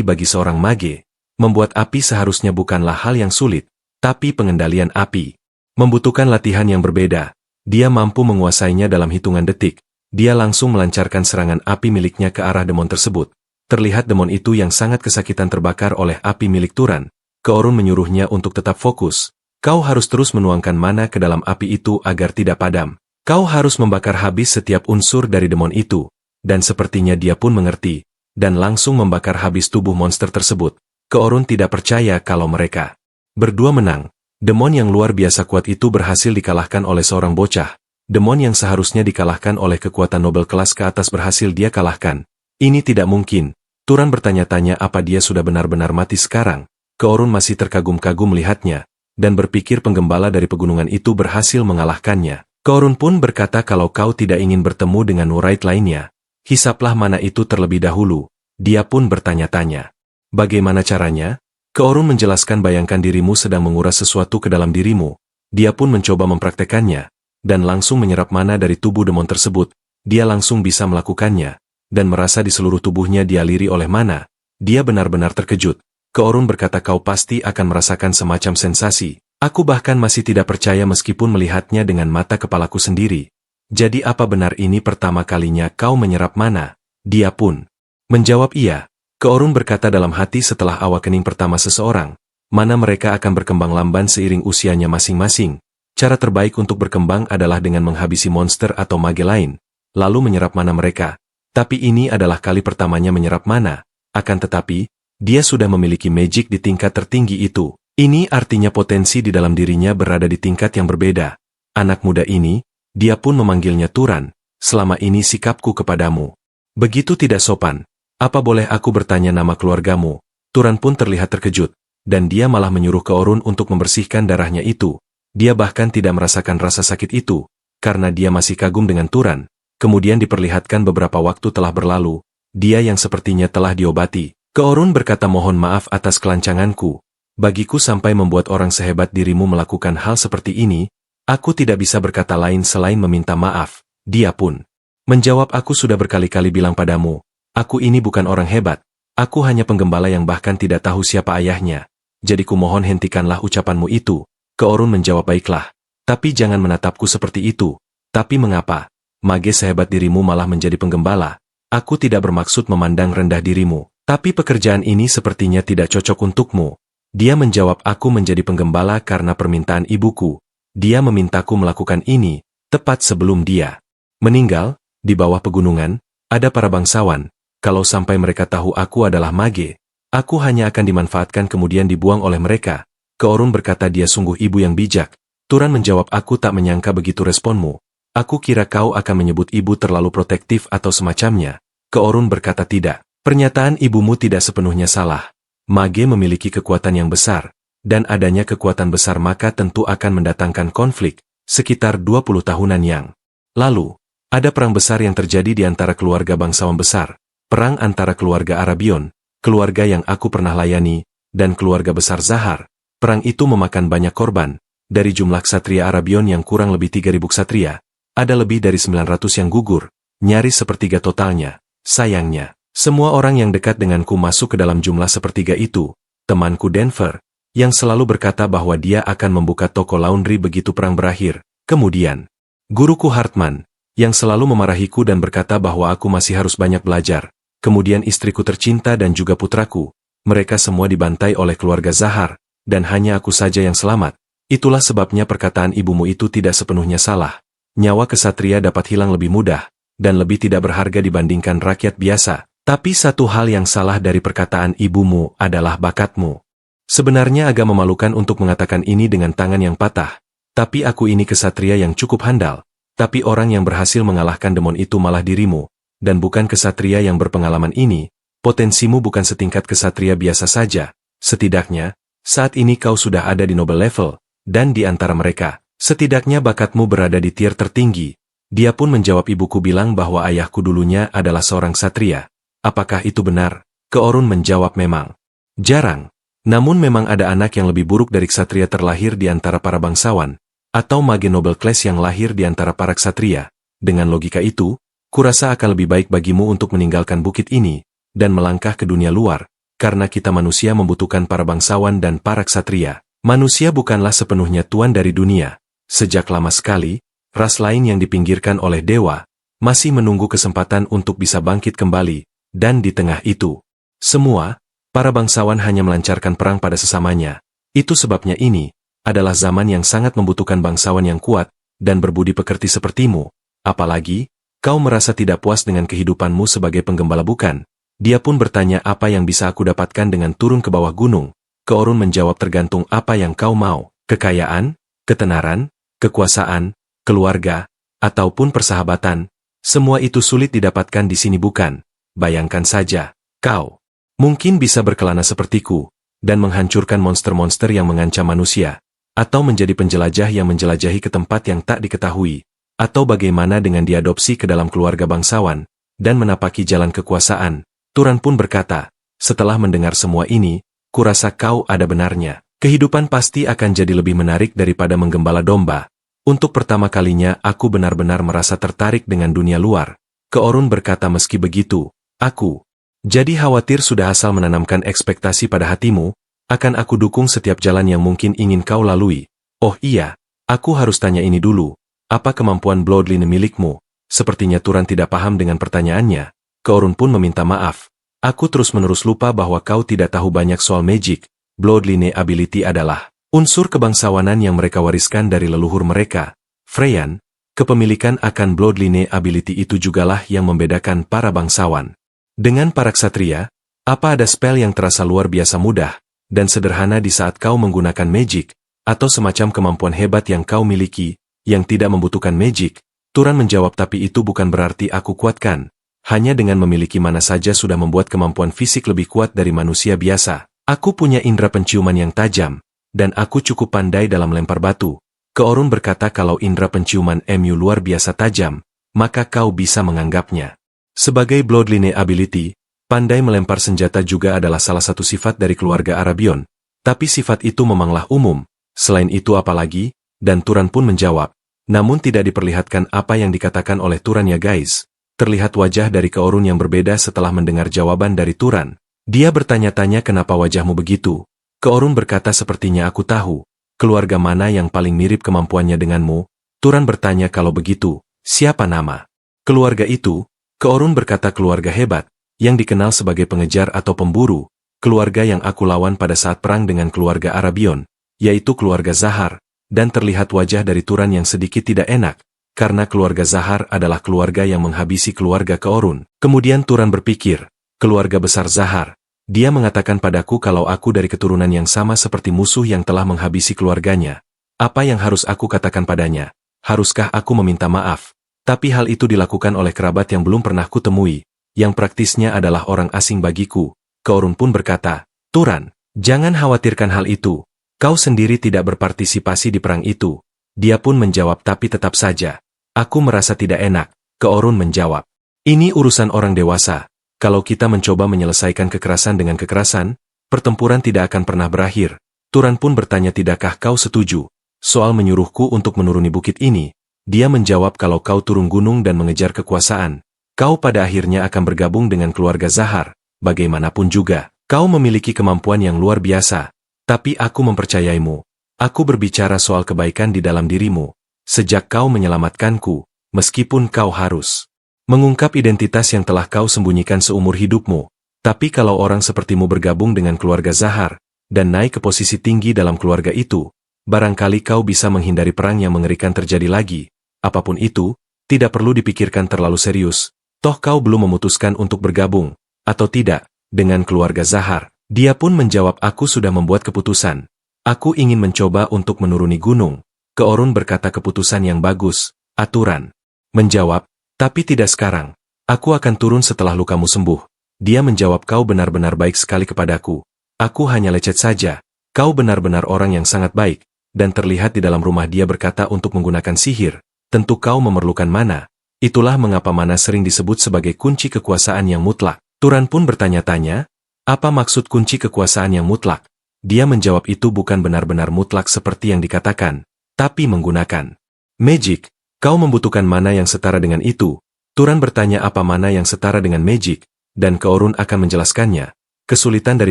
bagi seorang mage, membuat api seharusnya bukanlah hal yang sulit, tapi pengendalian api membutuhkan latihan yang berbeda. Dia mampu menguasainya dalam hitungan detik. Dia langsung melancarkan serangan api miliknya ke arah demon tersebut. Terlihat demon itu yang sangat kesakitan terbakar oleh api milik Turan. Keorun menyuruhnya untuk tetap fokus. Kau harus terus menuangkan mana ke dalam api itu agar tidak padam. Kau harus membakar habis setiap unsur dari demon itu. Dan sepertinya dia pun mengerti, dan langsung membakar habis tubuh monster tersebut. Keorun tidak percaya kalau mereka berdua menang. Demon yang luar biasa kuat itu berhasil dikalahkan oleh seorang bocah. Demon yang seharusnya dikalahkan oleh kekuatan Nobel kelas ke atas berhasil dia kalahkan. Ini tidak mungkin. Turan bertanya-tanya apa dia sudah benar-benar mati sekarang. Keorun masih terkagum-kagum melihatnya, dan berpikir penggembala dari pegunungan itu berhasil mengalahkannya. Keorun pun berkata kalau kau tidak ingin bertemu dengan Wraith lainnya, hisaplah mana itu terlebih dahulu. Dia pun bertanya-tanya, Bagaimana caranya? Keorun menjelaskan bayangkan dirimu sedang menguras sesuatu ke dalam dirimu. Dia pun mencoba mempraktekannya, dan langsung menyerap mana dari tubuh demon tersebut. Dia langsung bisa melakukannya, dan merasa di seluruh tubuhnya dialiri oleh mana. Dia benar-benar terkejut. Keorun berkata kau pasti akan merasakan semacam sensasi. Aku bahkan masih tidak percaya meskipun melihatnya dengan mata kepalaku sendiri. Jadi apa benar ini pertama kalinya kau menyerap mana? Dia pun menjawab iya. Keorun berkata dalam hati setelah awakening pertama seseorang, mana mereka akan berkembang lamban seiring usianya masing-masing. Cara terbaik untuk berkembang adalah dengan menghabisi monster atau mage lain, lalu menyerap mana mereka. Tapi ini adalah kali pertamanya menyerap mana. Akan tetapi, dia sudah memiliki magic di tingkat tertinggi itu. Ini artinya potensi di dalam dirinya berada di tingkat yang berbeda. Anak muda ini, dia pun memanggilnya Turan, selama ini sikapku kepadamu begitu tidak sopan. Apa boleh aku bertanya nama keluargamu? Turan pun terlihat terkejut, dan dia malah menyuruh Keorun untuk membersihkan darahnya itu. Dia bahkan tidak merasakan rasa sakit itu, karena dia masih kagum dengan Turan. Kemudian diperlihatkan beberapa waktu telah berlalu, dia yang sepertinya telah diobati. Keorun berkata mohon maaf atas kelancanganku. Bagiku sampai membuat orang sehebat dirimu melakukan hal seperti ini, aku tidak bisa berkata lain selain meminta maaf. Dia pun menjawab aku sudah berkali-kali bilang padamu. Aku ini bukan orang hebat, aku hanya penggembala yang bahkan tidak tahu siapa ayahnya. Jadi kumohon hentikanlah ucapanmu itu. Keorun menjawab baiklah. Tapi jangan menatapku seperti itu. Tapi mengapa? Mage sehebat dirimu malah menjadi penggembala. Aku tidak bermaksud memandang rendah dirimu. Tapi pekerjaan ini sepertinya tidak cocok untukmu. Dia menjawab aku menjadi penggembala karena permintaan ibuku. Dia memintaku melakukan ini, tepat sebelum dia meninggal, di bawah pegunungan, ada para bangsawan. Kalau sampai mereka tahu aku adalah mage, aku hanya akan dimanfaatkan kemudian dibuang oleh mereka. Keorun berkata dia sungguh ibu yang bijak. Turan menjawab aku tak menyangka begitu responmu. Aku kira kau akan menyebut ibu terlalu protektif atau semacamnya. Keorun berkata tidak. Pernyataan ibumu tidak sepenuhnya salah. Mage memiliki kekuatan yang besar, dan adanya kekuatan besar maka tentu akan mendatangkan konflik, sekitar 20 tahunan yang lalu. Ada perang besar yang terjadi di antara keluarga bangsawan besar. Perang antara keluarga Arabion, keluarga yang aku pernah layani, dan keluarga besar Zahar. Perang itu memakan banyak korban. Dari jumlah ksatria Arabion yang kurang lebih 3.000 ksatria, ada lebih dari 900 yang gugur, nyaris sepertiga totalnya. Sayangnya, semua orang yang dekat denganku masuk ke dalam jumlah sepertiga itu. Temanku Denver, yang selalu berkata bahwa dia akan membuka toko laundry begitu perang berakhir. Kemudian, guruku Hartman, yang selalu memarahiku dan berkata bahwa aku masih harus banyak belajar. Kemudian istriku tercinta dan juga putraku. Mereka semua dibantai oleh keluarga Zahar, dan hanya aku saja yang selamat. Itulah sebabnya perkataan ibumu itu tidak sepenuhnya salah. Nyawa kesatria dapat hilang lebih mudah, dan lebih tidak berharga dibandingkan rakyat biasa. Tapi satu hal yang salah dari perkataan ibumu adalah bakatmu. Sebenarnya agak memalukan untuk mengatakan ini dengan tangan yang patah. Tapi aku ini kesatria yang cukup handal. Tapi orang yang berhasil mengalahkan demon itu malah dirimu. Dan bukan kesatria yang berpengalaman ini, potensimu bukan setingkat kesatria biasa saja. Setidaknya, saat ini kau sudah ada di noble level, dan di antara mereka, setidaknya bakatmu berada di tier tertinggi. Dia pun menjawab ibuku bilang bahwa ayahku dulunya adalah seorang satria. Apakah itu benar? Keorun menjawab memang. Jarang. Namun memang ada anak yang lebih buruk dari ksatria terlahir di antara para bangsawan, atau mage noble class yang lahir di antara para ksatria. Dengan logika itu, kurasa akan lebih baik bagimu untuk meninggalkan bukit ini, dan melangkah ke dunia luar, karena kita manusia membutuhkan para bangsawan dan para ksatria. Manusia bukanlah sepenuhnya tuan dari dunia. Sejak lama sekali, ras lain yang dipinggirkan oleh dewa, masih menunggu kesempatan untuk bisa bangkit kembali, dan di tengah itu, semua, para bangsawan hanya melancarkan perang pada sesamanya. Itu sebabnya ini, adalah zaman yang sangat membutuhkan bangsawan yang kuat, dan berbudi pekerti sepertimu. Apalagi, kau merasa tidak puas dengan kehidupanmu sebagai penggembala bukan? Dia pun bertanya apa yang bisa aku dapatkan dengan turun ke bawah gunung. Keorun menjawab tergantung apa yang kau mau. Kekayaan, ketenaran, kekuasaan, keluarga, ataupun persahabatan. Semua itu sulit didapatkan di sini bukan? Bayangkan saja, kau mungkin bisa berkelana sepertiku, dan menghancurkan monster-monster yang mengancam manusia. Atau menjadi penjelajah yang menjelajahi ke tempat yang tak diketahui. Atau bagaimana dengan diadopsi ke dalam keluarga bangsawan, dan menapaki jalan kekuasaan. Turan pun berkata, Setelah mendengar semua ini, kurasa kau ada benarnya. Kehidupan pasti akan jadi lebih menarik daripada menggembala domba. Untuk pertama kalinya aku benar-benar merasa tertarik dengan dunia luar. Keorun berkata meski begitu, aku jadi khawatir sudah asal menanamkan ekspektasi pada hatimu, akan aku dukung setiap jalan yang mungkin ingin kau lalui. Oh iya, aku harus tanya ini dulu, apa kemampuan Bloodline milikmu? Sepertinya Turan tidak paham dengan pertanyaannya. Keorun pun meminta maaf. Aku terus-menerus lupa bahwa kau tidak tahu banyak soal magic. Bloodline ability adalah unsur kebangsawanan yang mereka wariskan dari leluhur mereka. Freyan, kepemilikan akan Bloodline ability itu jugalah yang membedakan para bangsawan dengan para ksatria. Apa ada spell yang terasa luar biasa mudah dan sederhana di saat kau menggunakan magic, atau semacam kemampuan hebat yang kau miliki, yang tidak membutuhkan magic? Turan menjawab, tapi itu bukan berarti aku kuatkan. Hanya dengan memiliki mana saja sudah membuat kemampuan fisik lebih kuat dari manusia biasa. Aku punya indera penciuman yang tajam, dan aku cukup pandai dalam lempar batu. Keorun berkata kalau indera penciuman MU luar biasa tajam, maka kau bisa menganggapnya sebagai Bloodline ability. Pandai melempar senjata juga adalah salah satu sifat dari keluarga Arabion, tapi sifat itu memanglah umum. Selain itu apalagi? Dan Turan pun menjawab, namun tidak diperlihatkan apa yang dikatakan oleh Turan ya guys. Terlihat wajah dari Keorun yang berbeda setelah mendengar jawaban dari Turan. Dia bertanya-tanya kenapa wajahmu begitu. Keorun berkata sepertinya aku tahu. Keluarga mana yang paling mirip kemampuannya denganmu? Turan bertanya kalau begitu, siapa nama keluarga itu? Keorun berkata keluarga hebat, yang dikenal sebagai pengejar atau pemburu. Keluarga yang aku lawan pada saat perang dengan keluarga Arabion, yaitu keluarga Zahar. Dan terlihat wajah dari Turan yang sedikit tidak enak, karena keluarga Zahar adalah keluarga yang menghabisi keluarga Keorun. Kemudian Turan berpikir, keluarga besar Zahar. Dia mengatakan padaku kalau aku dari keturunan yang sama seperti musuh yang telah menghabisi keluarganya. Apa yang harus aku katakan padanya? Haruskah aku meminta maaf? Tapi hal itu dilakukan oleh kerabat yang belum pernah kutemui, yang praktisnya adalah orang asing bagiku. Keorun pun berkata, Turan, jangan khawatirkan hal itu. Kau sendiri tidak berpartisipasi di perang itu. Dia pun menjawab tapi tetap saja. Aku merasa tidak enak. Keorun menjawab, ini urusan orang dewasa. Kalau kita mencoba menyelesaikan kekerasan dengan kekerasan, pertempuran tidak akan pernah berakhir. Turan pun bertanya tidakkah kau setuju soal menyuruhku untuk menuruni bukit ini? Dia menjawab kalau kau turun gunung dan mengejar kekuasaan, kau pada akhirnya akan bergabung dengan keluarga Zahar. Bagaimanapun juga, kau memiliki kemampuan yang luar biasa. Tapi aku mempercayaimu. Aku berbicara soal kebaikan di dalam dirimu. Sejak kau menyelamatkanku, meskipun kau harus mengungkap identitas yang telah kau sembunyikan seumur hidupmu. Tapi kalau orang sepertimu bergabung dengan keluarga Zahar, dan naik ke posisi tinggi dalam keluarga itu, barangkali kau bisa menghindari perang yang mengerikan terjadi lagi. Apapun itu, tidak perlu dipikirkan terlalu serius. Toh kau belum memutuskan untuk bergabung, atau tidak, dengan keluarga Zahar. Dia pun menjawab aku sudah membuat keputusan. Aku ingin mencoba untuk menuruni gunung. Keorun berkata keputusan yang bagus. Aturan menjawab, tapi tidak sekarang. Aku akan turun setelah lukamu sembuh. Dia menjawab kau benar-benar baik sekali kepadaku. Aku hanya lecet saja. Kau benar-benar orang yang sangat baik. Dan terlihat di dalam rumah dia berkata untuk menggunakan sihir. Tentu kau memerlukan mana. Itulah mengapa mana sering disebut sebagai kunci kekuasaan yang mutlak. Turan pun bertanya-tanya, apa maksud kunci kekuasaan yang mutlak? Dia menjawab itu bukan benar-benar mutlak seperti yang dikatakan, tapi menggunakan magic. Kau membutuhkan mana yang setara dengan itu. Turan bertanya apa mana yang setara dengan magic, dan Keorun akan menjelaskannya. Kesulitan dari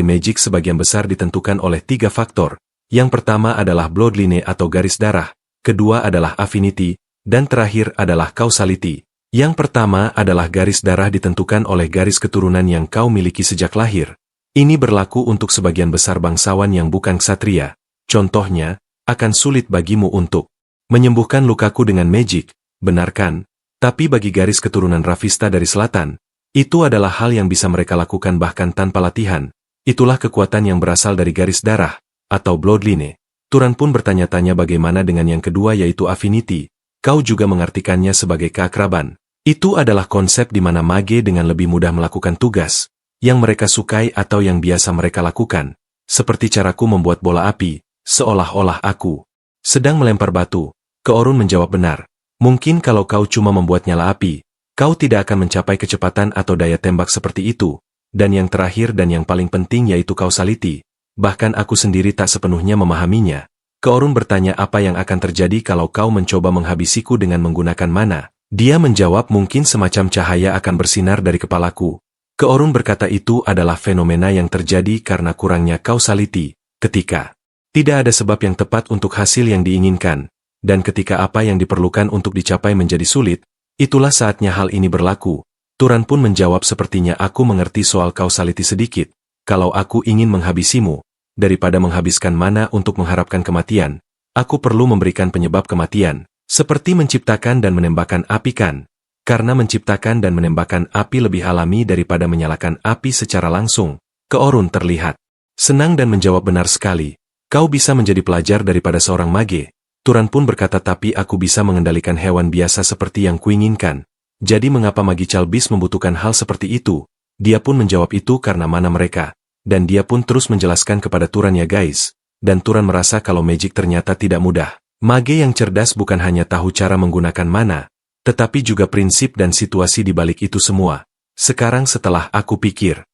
magic sebagian besar ditentukan oleh 3 faktor. Yang pertama adalah bloodline atau garis darah, kedua adalah affinity, dan terakhir adalah causality. Yang pertama adalah garis darah ditentukan oleh garis keturunan yang kau miliki sejak lahir. Ini berlaku untuk sebagian besar bangsawan yang bukan ksatria. Contohnya, akan sulit bagimu untuk menyembuhkan lukaku dengan magic, benar kan? Tapi bagi garis keturunan Rafista dari selatan, itu adalah hal yang bisa mereka lakukan bahkan tanpa latihan. Itulah kekuatan yang berasal dari garis darah, atau bloodline. Turan pun bertanya-tanya bagaimana dengan yang kedua yaitu affinity. Kau juga mengartikannya sebagai keakraban. Itu adalah konsep di mana mage dengan lebih mudah melakukan tugas yang mereka sukai atau yang biasa mereka lakukan. Seperti caraku membuat bola api, seolah-olah aku sedang melempar batu. Keorun menjawab benar. Mungkin kalau kau cuma membuat nyala api, kau tidak akan mencapai kecepatan atau daya tembak seperti itu. Dan yang terakhir dan yang paling penting yaitu causality. Bahkan aku sendiri tak sepenuhnya memahaminya. Keorun bertanya apa yang akan terjadi kalau kau mencoba menghabisiku dengan menggunakan mana. Dia menjawab mungkin semacam cahaya akan bersinar dari kepalaku. Keorun berkata itu adalah fenomena yang terjadi karena kurangnya causality. Ketika tidak ada sebab yang tepat untuk hasil yang diinginkan, dan ketika apa yang diperlukan untuk dicapai menjadi sulit, itulah saatnya hal ini berlaku. Turan pun menjawab sepertinya aku mengerti soal causality sedikit. Kalau aku ingin menghabisimu, daripada menghabiskan mana untuk mengharapkan kematian, aku perlu memberikan penyebab kematian, seperti menciptakan dan menembakkan api kan. Karena menciptakan dan menembakkan api lebih alami daripada menyalakan api secara langsung. Keorun terlihat senang dan menjawab benar sekali. Kau bisa menjadi pelajar daripada seorang mage. Turan pun berkata tapi aku bisa mengendalikan hewan biasa seperti yang kuinginkan. Jadi mengapa Magical Beast membutuhkan hal seperti itu? Dia pun menjawab itu karena mana mereka. Dan dia pun terus menjelaskan kepada Turan ya guys. Dan Turan merasa kalau magic ternyata tidak mudah. Mage yang cerdas bukan hanya tahu cara menggunakan mana, tetapi juga prinsip dan situasi di balik itu semua. Sekarang setelah aku pikir,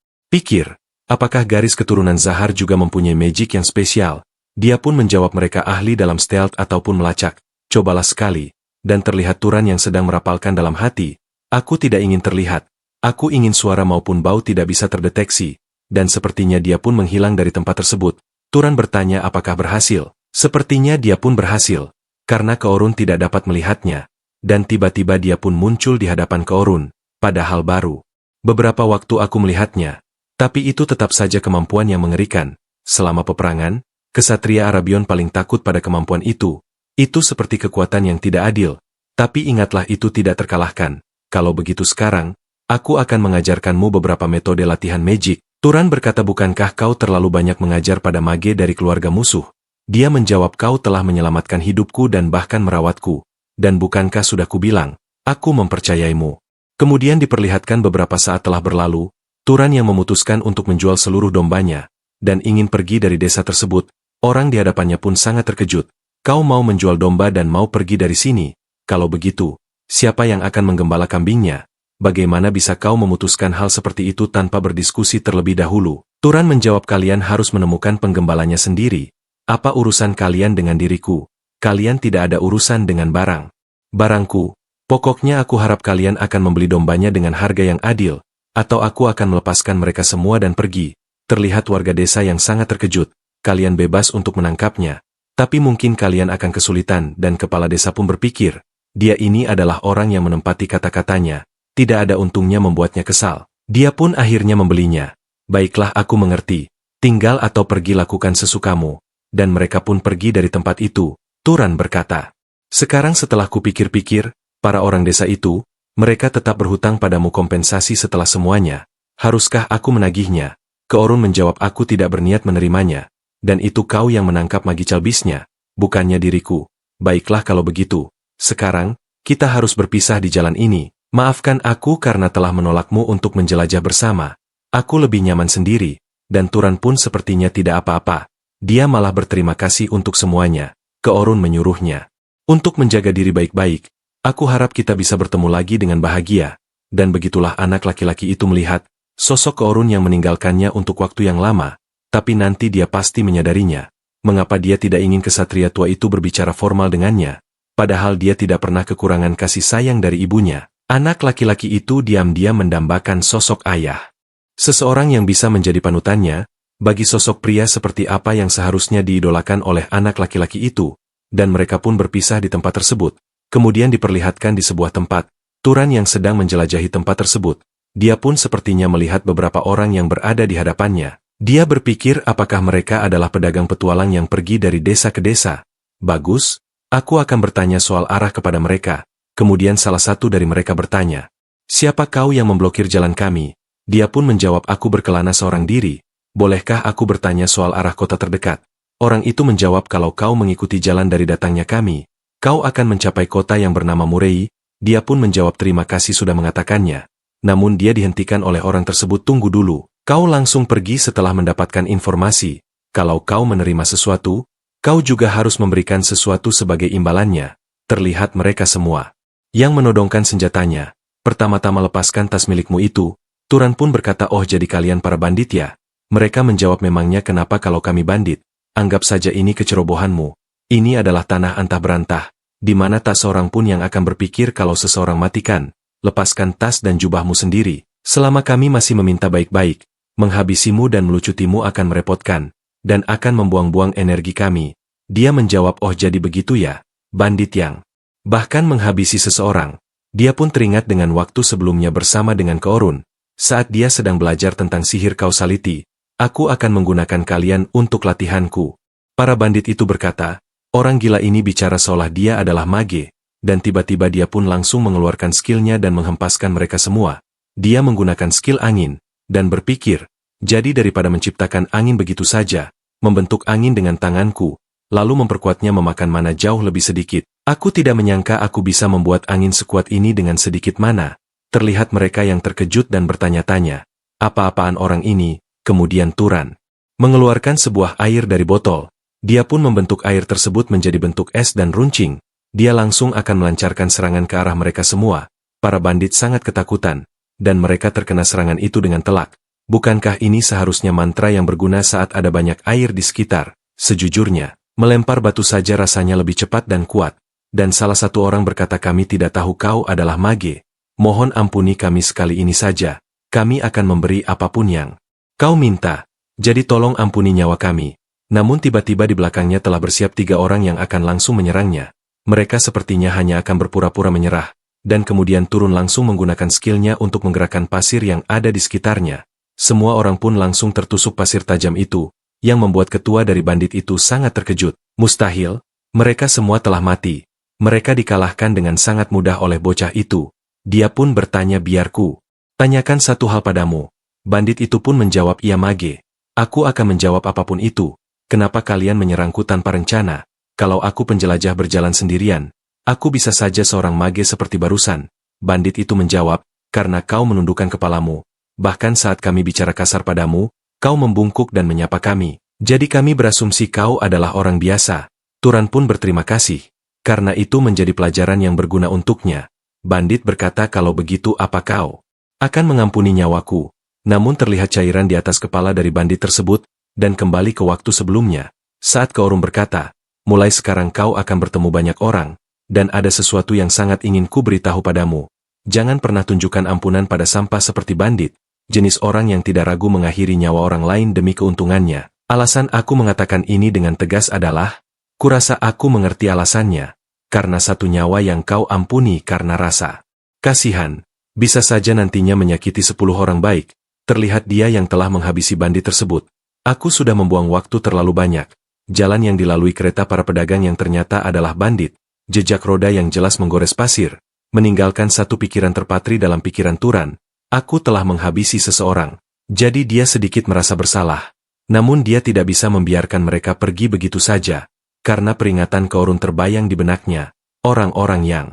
apakah garis keturunan Zahar juga mempunyai magic yang spesial? Dia pun menjawab mereka ahli dalam stealth ataupun melacak. Cobalah sekali. Dan terlihat Turan yang sedang merapalkan dalam hati. Aku tidak ingin terlihat. Aku ingin suara maupun bau tidak bisa terdeteksi. Dan sepertinya dia pun menghilang dari tempat tersebut. Turan bertanya apakah berhasil. Sepertinya dia pun berhasil. Karena Keorun tidak dapat melihatnya. Dan tiba-tiba dia pun muncul di hadapan Keorun. Padahal baru beberapa waktu aku melihatnya. Tapi itu tetap saja kemampuan yang mengerikan. Selama peperangan, kesatria Arabion paling takut pada kemampuan itu. Itu seperti kekuatan yang tidak adil. Tapi ingatlah itu tidak terkalahkan. Kalau begitu sekarang, aku akan mengajarkanmu beberapa metode latihan magic. Turan berkata bukankah kau terlalu banyak mengajar pada mage dari keluarga musuh? Dia menjawab kau telah menyelamatkan hidupku dan bahkan merawatku. Dan bukankah sudah kubilang, aku mempercayaimu. Kemudian diperlihatkan beberapa saat telah berlalu, Turan yang memutuskan untuk menjual seluruh dombanya, dan ingin pergi dari desa tersebut, orang di hadapannya pun sangat terkejut. Kau mau menjual domba dan mau pergi dari sini? Kalau begitu, siapa yang akan menggembala kambingnya? Bagaimana bisa kau memutuskan hal seperti itu tanpa berdiskusi terlebih dahulu? Turan menjawab kalian harus menemukan penggembalanya sendiri. Apa urusan kalian dengan diriku? Kalian tidak ada urusan dengan barangku. Pokoknya aku harap kalian akan membeli dombanya dengan harga yang adil, atau aku akan melepaskan mereka semua dan pergi. Terlihat warga desa yang sangat terkejut. Kalian bebas untuk menangkapnya. Tapi mungkin kalian akan kesulitan dan kepala desa pun berpikir, dia ini adalah orang yang menempati kata-katanya. Tidak ada untungnya membuatnya kesal. Dia pun akhirnya membelinya. Baiklah aku mengerti. Tinggal atau pergi lakukan sesukamu. Dan mereka pun pergi dari tempat itu. Turan berkata. Sekarang setelah kupikir-pikir, para orang desa itu, mereka tetap berhutang padamu kompensasi setelah semuanya. Haruskah aku menagihnya? Keorun menjawab aku tidak berniat menerimanya. Dan itu kau yang menangkap Magical Beast-nya, bukannya diriku. Baiklah kalau begitu. Sekarang, kita harus berpisah di jalan ini. Maafkan aku karena telah menolakmu untuk menjelajah bersama. Aku lebih nyaman sendiri, dan Turan pun sepertinya tidak apa-apa. Dia malah berterima kasih untuk semuanya. Keorun menyuruhnya untuk menjaga diri baik-baik. Aku harap kita bisa bertemu lagi dengan bahagia. Dan begitulah anak laki-laki itu melihat sosok Keorun yang meninggalkannya untuk waktu yang lama. Tapi nanti dia pasti menyadarinya. Mengapa dia tidak ingin kesatria tua itu berbicara formal dengannya? Padahal dia tidak pernah kekurangan kasih sayang dari ibunya. Anak laki-laki itu diam-diam mendambakan sosok ayah. Seseorang yang bisa menjadi panutannya, bagi sosok pria seperti apa yang seharusnya diidolakan oleh anak laki-laki itu, dan mereka pun berpisah di tempat tersebut. Kemudian diperlihatkan di sebuah tempat, Turan yang sedang menjelajahi tempat tersebut. Dia pun sepertinya melihat beberapa orang yang berada di hadapannya. Dia berpikir apakah mereka adalah pedagang petualang yang pergi dari desa ke desa. Bagus, aku akan bertanya soal arah kepada mereka. Kemudian salah satu dari mereka bertanya, siapa kau yang memblokir jalan kami? Dia pun menjawab aku berkelana seorang diri. Bolehkah aku bertanya soal arah kota terdekat? Orang itu menjawab kalau kau mengikuti jalan dari datangnya kami, kau akan mencapai kota yang bernama Murei. Dia pun menjawab terima kasih sudah mengatakannya. Namun dia dihentikan oleh orang tersebut tunggu dulu. Kau langsung pergi setelah mendapatkan informasi. Kalau kau menerima sesuatu, kau juga harus memberikan sesuatu sebagai imbalannya. Terlihat mereka semua yang menodongkan senjatanya. Pertama-tama lepaskan tas milikmu itu. Turan pun berkata, oh jadi kalian para bandit ya? Mereka menjawab, memangnya kenapa kalau kami bandit? Anggap saja ini kecerobohanmu. Ini adalah tanah antah berantah, di mana tak seorang pun yang akan berpikir kalau seseorang matikan. Lepaskan tas dan jubahmu sendiri. Selama kami masih meminta baik-baik, menghabisimu dan melucutimu akan merepotkan, dan akan membuang-buang energi kami. Dia menjawab, oh jadi begitu ya, bandit yang bahkan menghabisi seseorang. Dia pun teringat dengan waktu sebelumnya bersama dengan Keorun, saat dia sedang belajar tentang sihir causality. Aku akan menggunakan kalian untuk latihanku. Para bandit itu berkata, orang gila ini bicara seolah dia adalah mage, dan tiba-tiba dia pun langsung mengeluarkan skillnya dan menghempaskan mereka semua. Dia menggunakan skill angin, dan berpikir, jadi daripada menciptakan angin begitu saja, membentuk angin dengan tanganku, lalu memperkuatnya memakan mana jauh lebih sedikit. Aku tidak menyangka aku bisa membuat angin sekuat ini dengan sedikit mana. Terlihat mereka yang terkejut dan bertanya-tanya, apa-apaan orang ini? Kemudian Turan mengeluarkan sebuah air dari botol. Dia pun membentuk air tersebut menjadi bentuk es dan runcing. Dia langsung akan melancarkan serangan ke arah mereka semua. Para bandit sangat ketakutan, dan mereka terkena serangan itu dengan telak. Bukankah ini seharusnya mantra yang berguna saat ada banyak air di sekitar? Sejujurnya, melempar batu saja rasanya lebih cepat dan kuat. Dan salah satu orang berkata, kami tidak tahu kau adalah mage. Mohon ampuni kami sekali ini saja. Kami akan memberi apapun yang kau minta. Jadi tolong ampuni nyawa kami. Namun tiba-tiba di belakangnya telah bersiap 3 orang yang akan langsung menyerangnya. Mereka sepertinya hanya akan berpura-pura menyerah, dan kemudian turun langsung menggunakan skillnya untuk menggerakkan pasir yang ada di sekitarnya. Semua orang pun langsung tertusuk pasir tajam itu, yang membuat ketua dari bandit itu sangat terkejut. Mustahil, mereka semua telah mati. Mereka dikalahkan dengan sangat mudah oleh bocah itu. Dia pun bertanya, biarku tanyakan satu hal padamu. Bandit itu pun menjawab, iya mage. Aku akan menjawab apapun itu. Kenapa kalian menyerangku tanpa rencana? Kalau aku penjelajah berjalan sendirian, aku bisa saja seorang mage seperti barusan. Bandit itu menjawab, karena kau menundukkan kepalamu. Bahkan saat kami bicara kasar padamu, kau membungkuk dan menyapa kami. Jadi kami berasumsi kau adalah orang biasa. Turan pun berterima kasih. Karena itu menjadi pelajaran yang berguna untuknya. Bandit berkata, kalau begitu apa kau akan mengampuni nyawaku? Namun terlihat cairan di atas kepala dari bandit tersebut, dan kembali ke waktu sebelumnya. Saat Keorun berkata, mulai sekarang kau akan bertemu banyak orang, dan ada sesuatu yang sangat ingin ku beritahu padamu. Jangan pernah tunjukkan ampunan pada sampah seperti bandit, jenis orang yang tidak ragu mengakhiri nyawa orang lain demi keuntungannya. Alasan aku mengatakan ini dengan tegas adalah, kurasa aku mengerti alasannya, karena satu nyawa yang kau ampuni karena rasa kasihan, bisa saja nantinya menyakiti 10 orang baik. Terlihat dia yang telah menghabisi bandit tersebut. Aku sudah membuang waktu terlalu banyak. Jalan yang dilalui kereta para pedagang yang ternyata adalah bandit. Jejak roda yang jelas menggores pasir. Meninggalkan satu pikiran terpatri dalam pikiran Turan. Aku telah menghabisi seseorang. Jadi dia sedikit merasa bersalah. Namun dia tidak bisa membiarkan mereka pergi begitu saja. Karena peringatan Keorun terbayang di benaknya. Orang-orang yang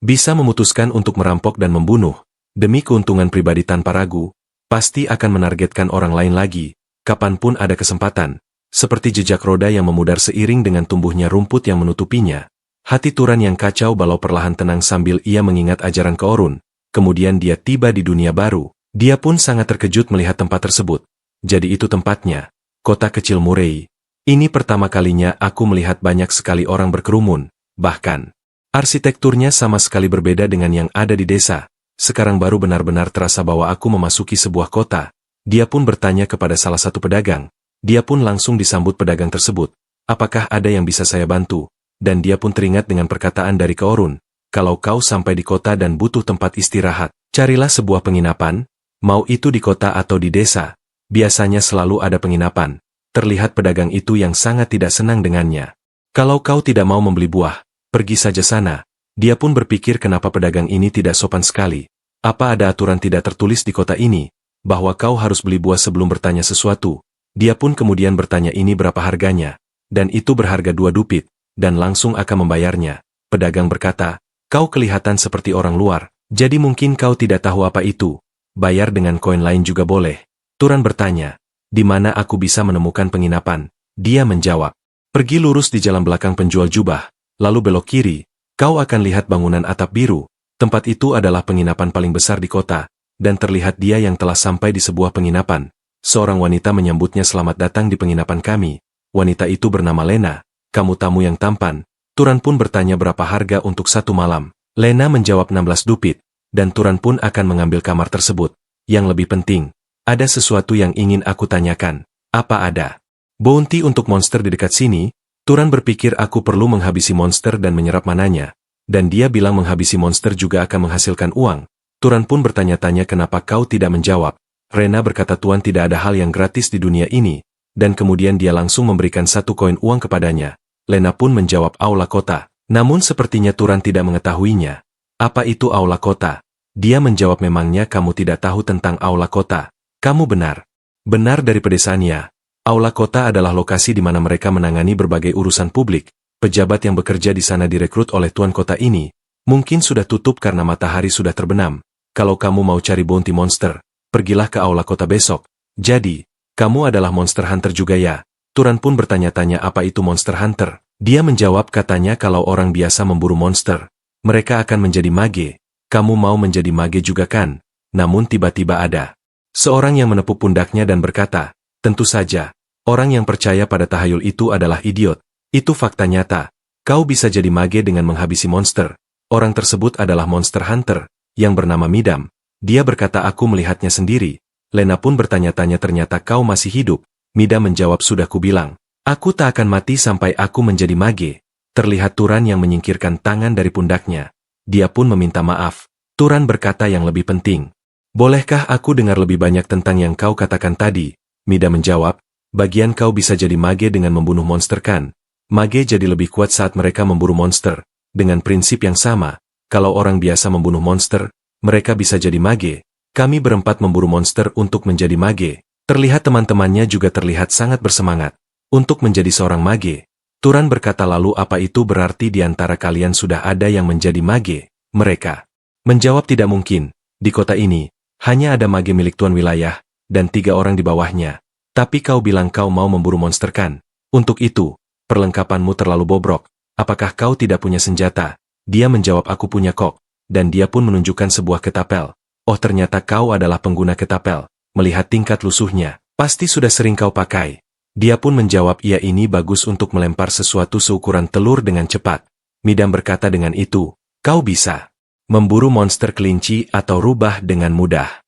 bisa memutuskan untuk merampok dan membunuh, demi keuntungan pribadi tanpa ragu, pasti akan menargetkan orang lain lagi, kapanpun ada kesempatan, seperti jejak roda yang memudar seiring dengan tumbuhnya rumput yang menutupinya. Hati Turan yang kacau balau perlahan tenang sambil ia mengingat ajaran Keorun. Kemudian dia tiba di dunia baru. Dia pun sangat terkejut melihat tempat tersebut. Jadi itu tempatnya, kota kecil Murei. Ini pertama kalinya aku melihat banyak sekali orang berkerumun, bahkan arsitekturnya sama sekali berbeda dengan yang ada di desa. Sekarang baru benar-benar terasa bahwa aku memasuki sebuah kota. Dia pun bertanya kepada salah satu pedagang. Dia pun langsung disambut pedagang tersebut. Apakah ada yang bisa saya bantu? Dan dia pun teringat dengan perkataan dari Keorun. Kalau kau sampai di kota dan butuh tempat istirahat, carilah sebuah penginapan, mau itu di kota atau di desa. Biasanya selalu ada penginapan. Terlihat pedagang itu yang sangat tidak senang dengannya. Kalau kau tidak mau membeli buah, pergi saja sana. Dia pun berpikir kenapa pedagang ini tidak sopan sekali. Apa ada aturan tidak tertulis di kota ini, bahwa kau harus beli buah sebelum bertanya sesuatu? Dia pun kemudian bertanya ini berapa harganya, dan itu berharga 2 dupit, dan langsung akan membayarnya. Pedagang berkata, kau kelihatan seperti orang luar, jadi mungkin kau tidak tahu apa itu. Bayar dengan koin lain juga boleh. Turan bertanya, di mana aku bisa menemukan penginapan? Dia menjawab, pergi lurus di jalan belakang penjual jubah, lalu belok kiri. Kau akan lihat bangunan atap biru. Tempat itu adalah penginapan paling besar di kota. dan terlihat dia yang telah sampai di sebuah penginapan. Seorang wanita menyambutnya selamat datang di penginapan kami. Wanita itu bernama Lena. Kamu tamu yang tampan. Turan pun bertanya berapa harga untuk 1 malam. Lena menjawab 16 dupit, dan Turan pun akan mengambil kamar tersebut. Yang lebih penting, ada sesuatu yang ingin aku tanyakan. Apa ada bounty untuk monster di dekat sini? Turan berpikir aku perlu menghabisi monster dan menyerap mananya. Dan dia bilang menghabisi monster juga akan menghasilkan uang. Turan pun bertanya-tanya kenapa kau tidak menjawab. Rena berkata Tuan tidak ada hal yang gratis di dunia ini, dan kemudian dia langsung memberikan 1 koin uang kepadanya. Lena pun menjawab aula kota, namun sepertinya Turan tidak mengetahuinya. Apa itu aula kota? Dia menjawab memangnya kamu tidak tahu tentang aula kota? Kamu benar. Benar dari pedesaannya. Aula kota adalah lokasi di mana mereka menangani berbagai urusan publik. Pejabat yang bekerja di sana direkrut oleh tuan kota ini. Mungkin sudah tutup karena matahari sudah terbenam. Kalau kamu mau cari bounty monster, pergilah ke aula kota besok. Jadi, kamu adalah monster hunter juga ya? Turan pun bertanya-tanya apa itu monster hunter. Dia menjawab katanya kalau orang biasa memburu monster, mereka akan menjadi mage. Kamu mau menjadi mage juga kan? Namun tiba-tiba ada seorang yang menepuk pundaknya dan berkata, tentu saja, orang yang percaya pada tahayul itu adalah idiot. Itu fakta nyata. Kau bisa jadi mage dengan menghabisi monster. Orang tersebut adalah monster hunter, yang bernama Midam. Dia berkata aku melihatnya sendiri. Lena pun bertanya-tanya ternyata kau masih hidup. Midam menjawab sudah kubilang. Aku tak akan mati sampai aku menjadi mage. Terlihat Turan yang menyingkirkan tangan dari pundaknya. Dia pun meminta maaf. Turan berkata yang lebih penting. Bolehkah aku dengar lebih banyak tentang yang kau katakan tadi? Midam menjawab, bagian kau bisa jadi mage dengan membunuh monster kan? Mage jadi lebih kuat saat mereka memburu monster. Dengan prinsip yang sama, kalau orang biasa membunuh monster, mereka bisa jadi mage. Kami berempat memburu monster untuk menjadi mage. Terlihat teman-temannya juga terlihat sangat bersemangat untuk menjadi seorang mage. Turan berkata lalu apa itu berarti di antara kalian sudah ada yang menjadi mage? Mereka menjawab tidak mungkin. Di kota ini, hanya ada mage milik tuan wilayah, dan 3 orang di bawahnya. Tapi kau bilang kau mau memburu monster kan? Untuk itu, perlengkapanmu terlalu bobrok. Apakah kau tidak punya senjata? Dia menjawab aku punya kok, dan dia pun menunjukkan sebuah ketapel. Oh ternyata kau adalah pengguna ketapel. Melihat tingkat lusuhnya, pasti sudah sering kau pakai. Dia pun menjawab iya ini bagus untuk melempar sesuatu seukuran telur dengan cepat. Midam berkata dengan itu, kau bisa memburu monster kelinci atau rubah dengan mudah.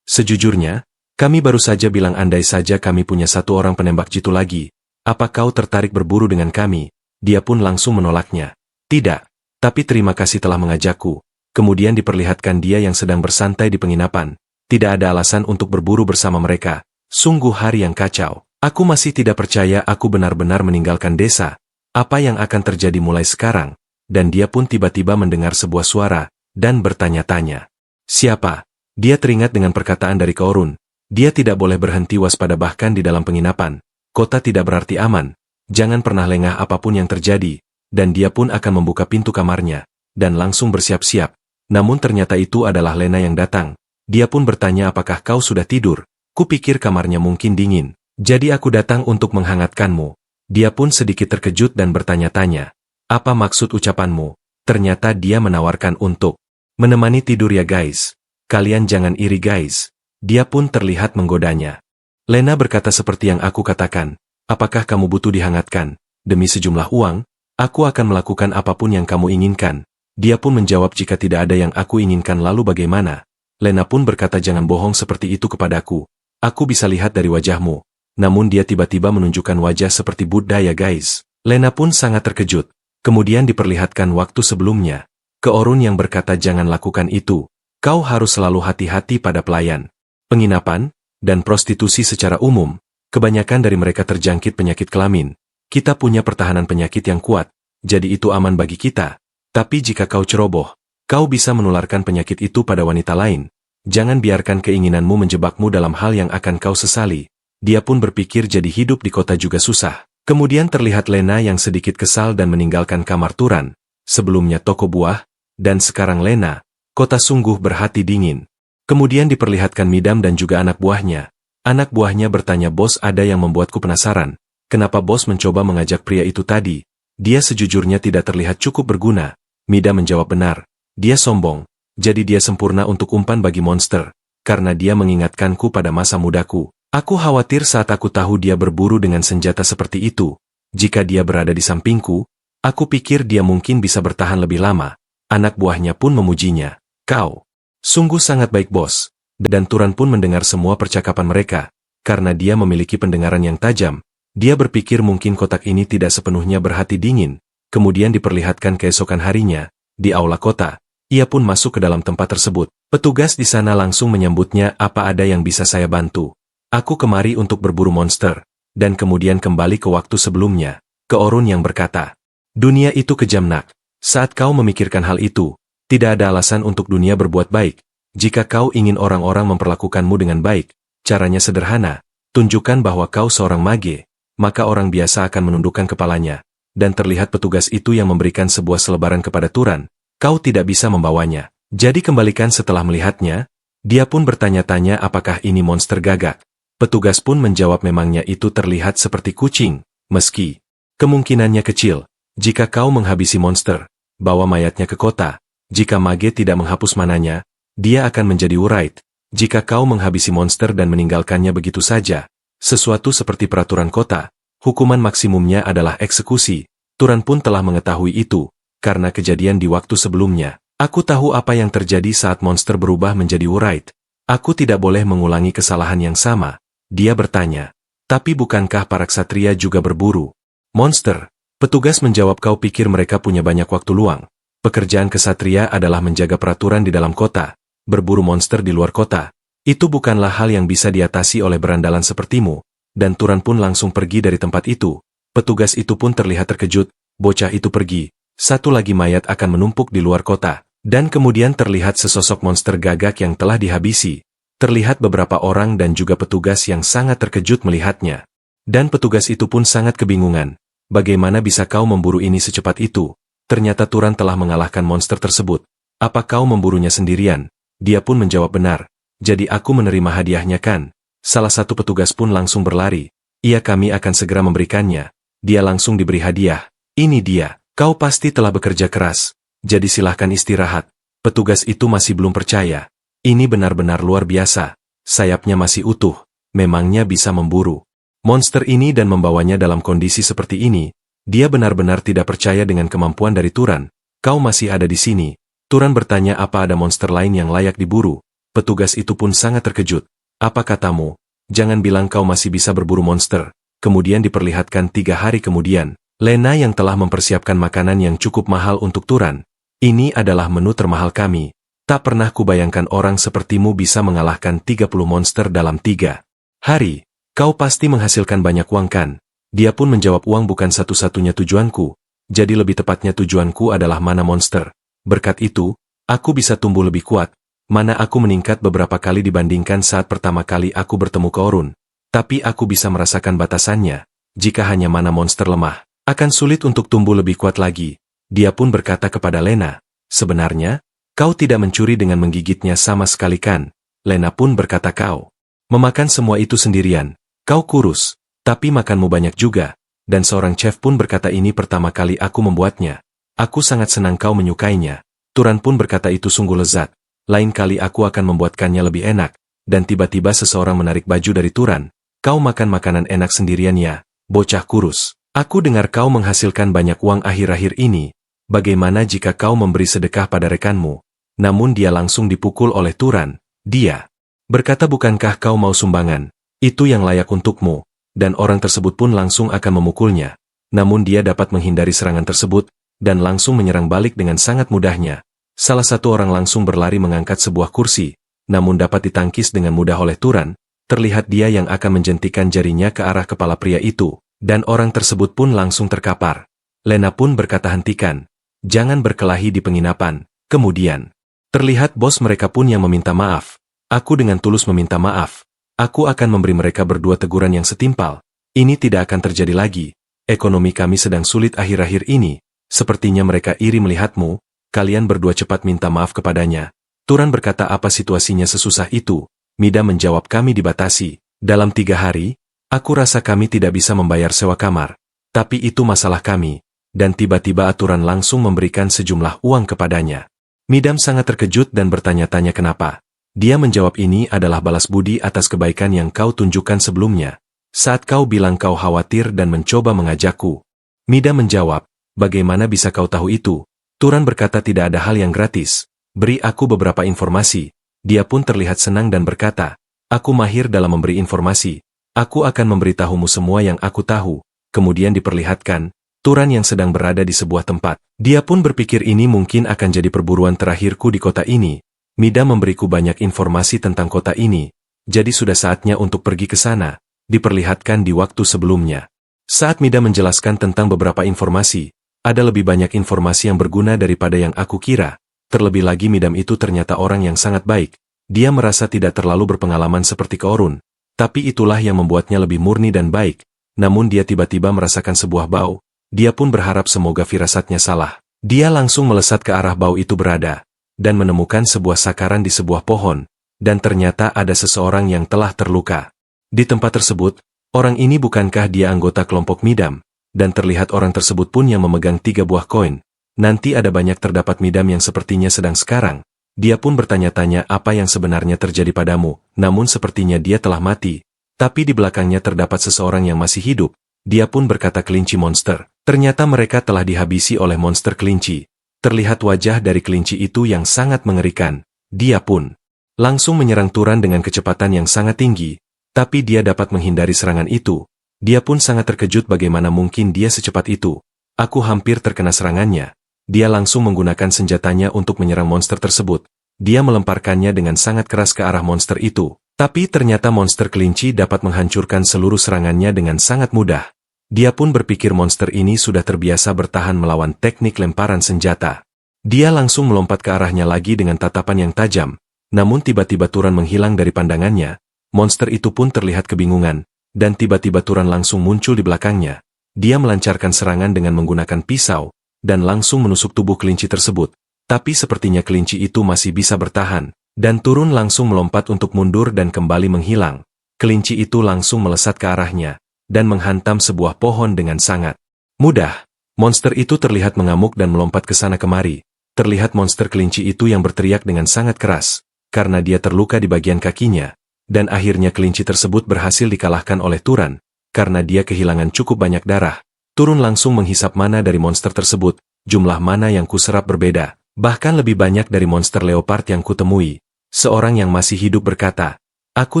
Sejujurnya, kami baru saja bilang andai saja kami punya 1 orang penembak jitu lagi. Apa kau tertarik berburu dengan kami? Dia pun langsung menolaknya. Tidak, tapi terima kasih telah mengajakku. Kemudian diperlihatkan dia yang sedang bersantai di penginapan. Tidak ada alasan untuk berburu bersama mereka. Sungguh hari yang kacau. Aku masih tidak percaya aku benar-benar meninggalkan desa. Apa yang akan terjadi mulai sekarang? Dan dia pun tiba-tiba mendengar sebuah suara, dan bertanya-tanya. Siapa? Dia teringat dengan perkataan dari Kaorun. Dia tidak boleh berhenti waspada bahkan di dalam penginapan. Kota tidak berarti aman. Jangan pernah lengah apapun yang terjadi. Dan dia pun akan membuka pintu kamarnya, dan langsung bersiap-siap. Namun ternyata itu adalah Lena yang datang. Dia pun bertanya apakah kau sudah tidur? Kupikir kamarnya mungkin dingin. Jadi aku datang untuk menghangatkanmu. Dia pun sedikit terkejut dan bertanya-tanya. Apa maksud ucapanmu? Ternyata dia menawarkan untuk menemani tidur ya guys. Kalian jangan iri guys. Dia pun terlihat menggodanya. Lena berkata seperti yang aku katakan. Apakah kamu butuh dihangatkan? Demi sejumlah uang, aku akan melakukan apapun yang kamu inginkan. Dia pun menjawab jika tidak ada yang aku inginkan lalu bagaimana? Lena pun berkata jangan bohong seperti itu kepadaku. Aku bisa lihat dari wajahmu. Namun dia tiba-tiba menunjukkan wajah seperti Buddha ya guys. Lena pun sangat terkejut. Kemudian diperlihatkan waktu sebelumnya. Keorun yang berkata jangan lakukan itu. Kau harus selalu hati-hati pada pelayan penginapan, dan prostitusi secara umum. Kebanyakan dari mereka terjangkit penyakit kelamin. Kita punya pertahanan penyakit yang kuat, jadi itu aman bagi kita. Tapi jika kau ceroboh, kau bisa menularkan penyakit itu pada wanita lain. Jangan biarkan keinginanmu menjebakmu dalam hal yang akan kau sesali. Dia pun berpikir jadi hidup di kota juga susah. Kemudian terlihat Lena yang sedikit kesal dan meninggalkan kamar Turan. Sebelumnya toko buah, dan sekarang Lena. Kota sungguh berhati dingin. Kemudian diperlihatkan Midam dan juga anak buahnya. Anak buahnya bertanya bos ada yang membuatku penasaran. Kenapa bos mencoba mengajak pria itu tadi? Dia sejujurnya tidak terlihat cukup berguna. Midam menjawab benar. Dia sombong. Jadi dia sempurna untuk umpan bagi monster. karena dia mengingatkanku pada masa mudaku. Aku khawatir saat aku tahu dia berburu dengan senjata seperti itu. Jika dia berada di sampingku, aku pikir dia mungkin bisa bertahan lebih lama. Anak buahnya pun memujinya. Kau sungguh sangat baik, bos. Dan Turan pun mendengar semua percakapan mereka. Karena dia memiliki pendengaran yang tajam, dia berpikir mungkin kotak ini tidak sepenuhnya berhati dingin. Kemudian diperlihatkan keesokan harinya, di aula kota. Ia pun masuk ke dalam tempat tersebut. Petugas di sana langsung menyambutnya. Apa ada yang bisa saya bantu? Aku kemari untuk berburu monster. Dan kemudian kembali ke waktu sebelumnya, ke Orun yang berkata, dunia itu kejam, nak. Saat kau memikirkan hal itu, tidak ada alasan untuk dunia berbuat baik. Jika kau ingin orang-orang memperlakukanmu dengan baik, caranya sederhana, tunjukkan bahwa kau seorang mage, maka orang biasa akan menundukkan kepalanya. Dan terlihat petugas itu yang memberikan sebuah selebaran kepada Turan. Kau tidak bisa membawanya. Jadi kembalikan. Setelah melihatnya, dia pun bertanya-tanya apakah ini monster gagak. Petugas pun menjawab memangnya itu terlihat seperti kucing, meski kemungkinannya kecil. Jika kau menghabisi monster, bawa mayatnya ke kota. Jika mage tidak menghapus mananya, dia akan menjadi urait. Jika kau menghabisi monster dan meninggalkannya begitu saja, sesuatu seperti peraturan kota, hukuman maksimumnya adalah eksekusi. Turan pun telah mengetahui itu, karena kejadian di waktu sebelumnya. Aku tahu apa yang terjadi saat monster berubah menjadi urait. Aku tidak boleh mengulangi kesalahan yang sama. Dia bertanya, tapi bukankah para ksatria juga berburu monster? Petugas menjawab, kau pikir mereka punya banyak waktu luang? Pekerjaan ksatria adalah menjaga peraturan di dalam kota, berburu monster di luar kota. Itu bukanlah hal yang bisa diatasi oleh berandalan sepertimu. Dan Turan pun langsung pergi dari tempat itu. Petugas itu pun terlihat terkejut, bocah itu pergi. Satu lagi mayat akan menumpuk di luar kota. Dan kemudian terlihat sesosok monster gagak yang telah dihabisi. Terlihat beberapa orang dan juga petugas yang sangat terkejut melihatnya. Dan petugas itu pun sangat kebingungan. Bagaimana bisa kau memburu ini secepat itu? Ternyata Turan telah mengalahkan monster tersebut. Apa kau memburunya sendirian? Dia pun menjawab, benar. Jadi aku menerima hadiahnya, kan? Salah satu petugas pun langsung berlari. Iya, kami akan segera memberikannya. Dia langsung diberi hadiah. Ini dia. Kau pasti telah bekerja keras. Jadi silahkan istirahat. Petugas itu masih belum percaya. Ini benar-benar luar biasa. Sayapnya masih utuh. Memangnya bisa memburu monster ini dan membawanya dalam kondisi seperti ini. Dia benar-benar tidak percaya dengan kemampuan dari Turan. Kau masih ada di sini. Turan bertanya apa ada monster lain yang layak diburu. Petugas itu pun sangat terkejut. Apa katamu? Jangan bilang kau masih bisa berburu monster. Kemudian diperlihatkan 3 hari kemudian, Lena yang telah mempersiapkan makanan yang cukup mahal untuk Turan. Ini adalah menu termahal kami. Tak pernah kubayangkan orang sepertimu bisa mengalahkan 30 monster dalam 3 hari. Kau pasti menghasilkan banyak uang, kan? Dia pun menjawab, uang bukan satu-satunya tujuanku. Jadi lebih tepatnya tujuanku adalah mana monster. Berkat itu, aku bisa tumbuh lebih kuat. Mana aku meningkat beberapa kali dibandingkan saat pertama kali aku bertemu ke Orun. Tapi aku bisa merasakan batasannya. Jika hanya mana monster lemah, akan sulit untuk tumbuh lebih kuat lagi. Dia pun berkata kepada Lena, sebenarnya, kau tidak mencuri dengan menggigitnya sama sekali, kan? Lena pun berkata, kau memakan semua itu sendirian. Kau kurus, tapi makanmu banyak juga. Dan seorang chef pun berkata, ini pertama kali aku membuatnya. Aku sangat senang kau menyukainya. Turan pun berkata, itu sungguh lezat. Lain kali aku akan membuatkannya lebih enak. Dan tiba-tiba seseorang menarik baju dari Turan. Kau makan makanan enak sendirian, ya, bocah kurus. Aku dengar kau menghasilkan banyak uang akhir-akhir ini. Bagaimana jika kau memberi sedekah pada rekanmu? Namun dia langsung dipukul oleh Turan. Dia berkata, bukankah kau mau sumbangan? Itu yang layak untukmu. Dan orang tersebut pun langsung akan memukulnya. Namun dia dapat menghindari serangan tersebut, dan langsung menyerang balik dengan sangat mudahnya. Salah satu orang langsung berlari mengangkat sebuah kursi, namun dapat ditangkis dengan mudah oleh Turan. Terlihat dia yang akan menjentikan jarinya ke arah kepala pria itu, dan orang tersebut pun langsung terkapar. Lena pun berkata, hentikan. Jangan berkelahi di penginapan. Kemudian terlihat bos mereka pun yang meminta maaf. Aku dengan tulus meminta maaf. Aku akan memberi mereka berdua teguran yang setimpal. Ini tidak akan terjadi lagi. Ekonomi kami sedang sulit akhir-akhir ini. Sepertinya mereka iri melihatmu. Kalian berdua cepat minta maaf kepadanya. Turan berkata, apa situasinya sesusah itu? Mida menjawab, kami dibatasi. Dalam 3 hari, aku rasa kami tidak bisa membayar sewa kamar. Tapi itu masalah kami. Dan tiba-tiba aturan langsung memberikan sejumlah uang kepadanya. Midam sangat terkejut dan bertanya-tanya kenapa. Dia menjawab ini adalah balas budi atas kebaikan yang kau tunjukkan sebelumnya. Saat kau bilang kau khawatir dan mencoba mengajakku. Mida menjawab, bagaimana bisa kau tahu itu? Turan berkata tidak ada hal yang gratis. Beri aku beberapa informasi. Dia pun terlihat senang dan berkata, aku mahir dalam memberi informasi. Aku akan memberitahumu semua yang aku tahu. Kemudian diperlihatkan, Turan yang sedang berada di sebuah tempat. Dia pun berpikir ini mungkin akan jadi perburuan terakhirku di kota ini. Mida memberiku banyak informasi tentang kota ini. Jadi sudah saatnya untuk pergi ke sana. Diperlihatkan di waktu sebelumnya. Saat Mida menjelaskan tentang beberapa informasi, ada lebih banyak informasi yang berguna daripada yang aku kira. Terlebih lagi Midam itu ternyata orang yang sangat baik. Dia merasa tidak terlalu berpengalaman seperti Keorun. Tapi itulah yang membuatnya lebih murni dan baik. Namun dia tiba-tiba merasakan sebuah bau. Dia pun berharap semoga firasatnya salah. Dia langsung melesat ke arah bau itu berada. Dan menemukan sebuah sakaran di sebuah pohon. Dan ternyata ada seseorang yang telah terluka. Di tempat tersebut, orang ini bukankah dia anggota kelompok Midam? Dan terlihat orang tersebut pun yang memegang 3 buah koin. Nanti ada banyak terdapat Midam yang sepertinya sedang sekarang. Dia pun bertanya-tanya apa yang sebenarnya terjadi padamu, namun sepertinya dia telah mati. Tapi di belakangnya terdapat seseorang yang masih hidup. Dia pun berkata kelinci monster. Ternyata mereka telah dihabisi oleh monster kelinci. Terlihat wajah dari kelinci itu yang sangat mengerikan. Dia pun langsung menyerang Turan dengan kecepatan yang sangat tinggi. Tapi dia dapat menghindari serangan itu. Dia pun sangat terkejut bagaimana mungkin dia secepat itu. Aku hampir terkena serangannya. Dia langsung menggunakan senjatanya untuk menyerang monster tersebut. Dia melemparkannya dengan sangat keras ke arah monster itu. Tapi ternyata monster kelinci dapat menghancurkan seluruh serangannya dengan sangat mudah. Dia pun berpikir monster ini sudah terbiasa bertahan melawan teknik lemparan senjata. Dia langsung melompat ke arahnya lagi dengan tatapan yang tajam. Namun tiba-tiba Turan menghilang dari pandangannya. Monster itu pun terlihat kebingungan, dan tiba-tiba Turan langsung muncul di belakangnya. Dia melancarkan serangan dengan menggunakan pisau, dan langsung menusuk tubuh kelinci tersebut. Tapi sepertinya kelinci itu masih bisa bertahan, dan Turun langsung melompat untuk mundur dan kembali menghilang. Kelinci itu langsung melesat ke arahnya, dan menghantam sebuah pohon dengan sangat mudah. Monster itu terlihat mengamuk dan melompat ke sana kemari. Terlihat monster kelinci itu yang berteriak dengan sangat keras, karena dia terluka di bagian kakinya. Dan akhirnya kelinci tersebut berhasil dikalahkan oleh Turan, karena dia kehilangan cukup banyak darah. Turun langsung menghisap mana dari monster tersebut, jumlah mana yang kuserap berbeda, bahkan lebih banyak dari monster leopard yang kutemui. Seorang yang masih hidup berkata, aku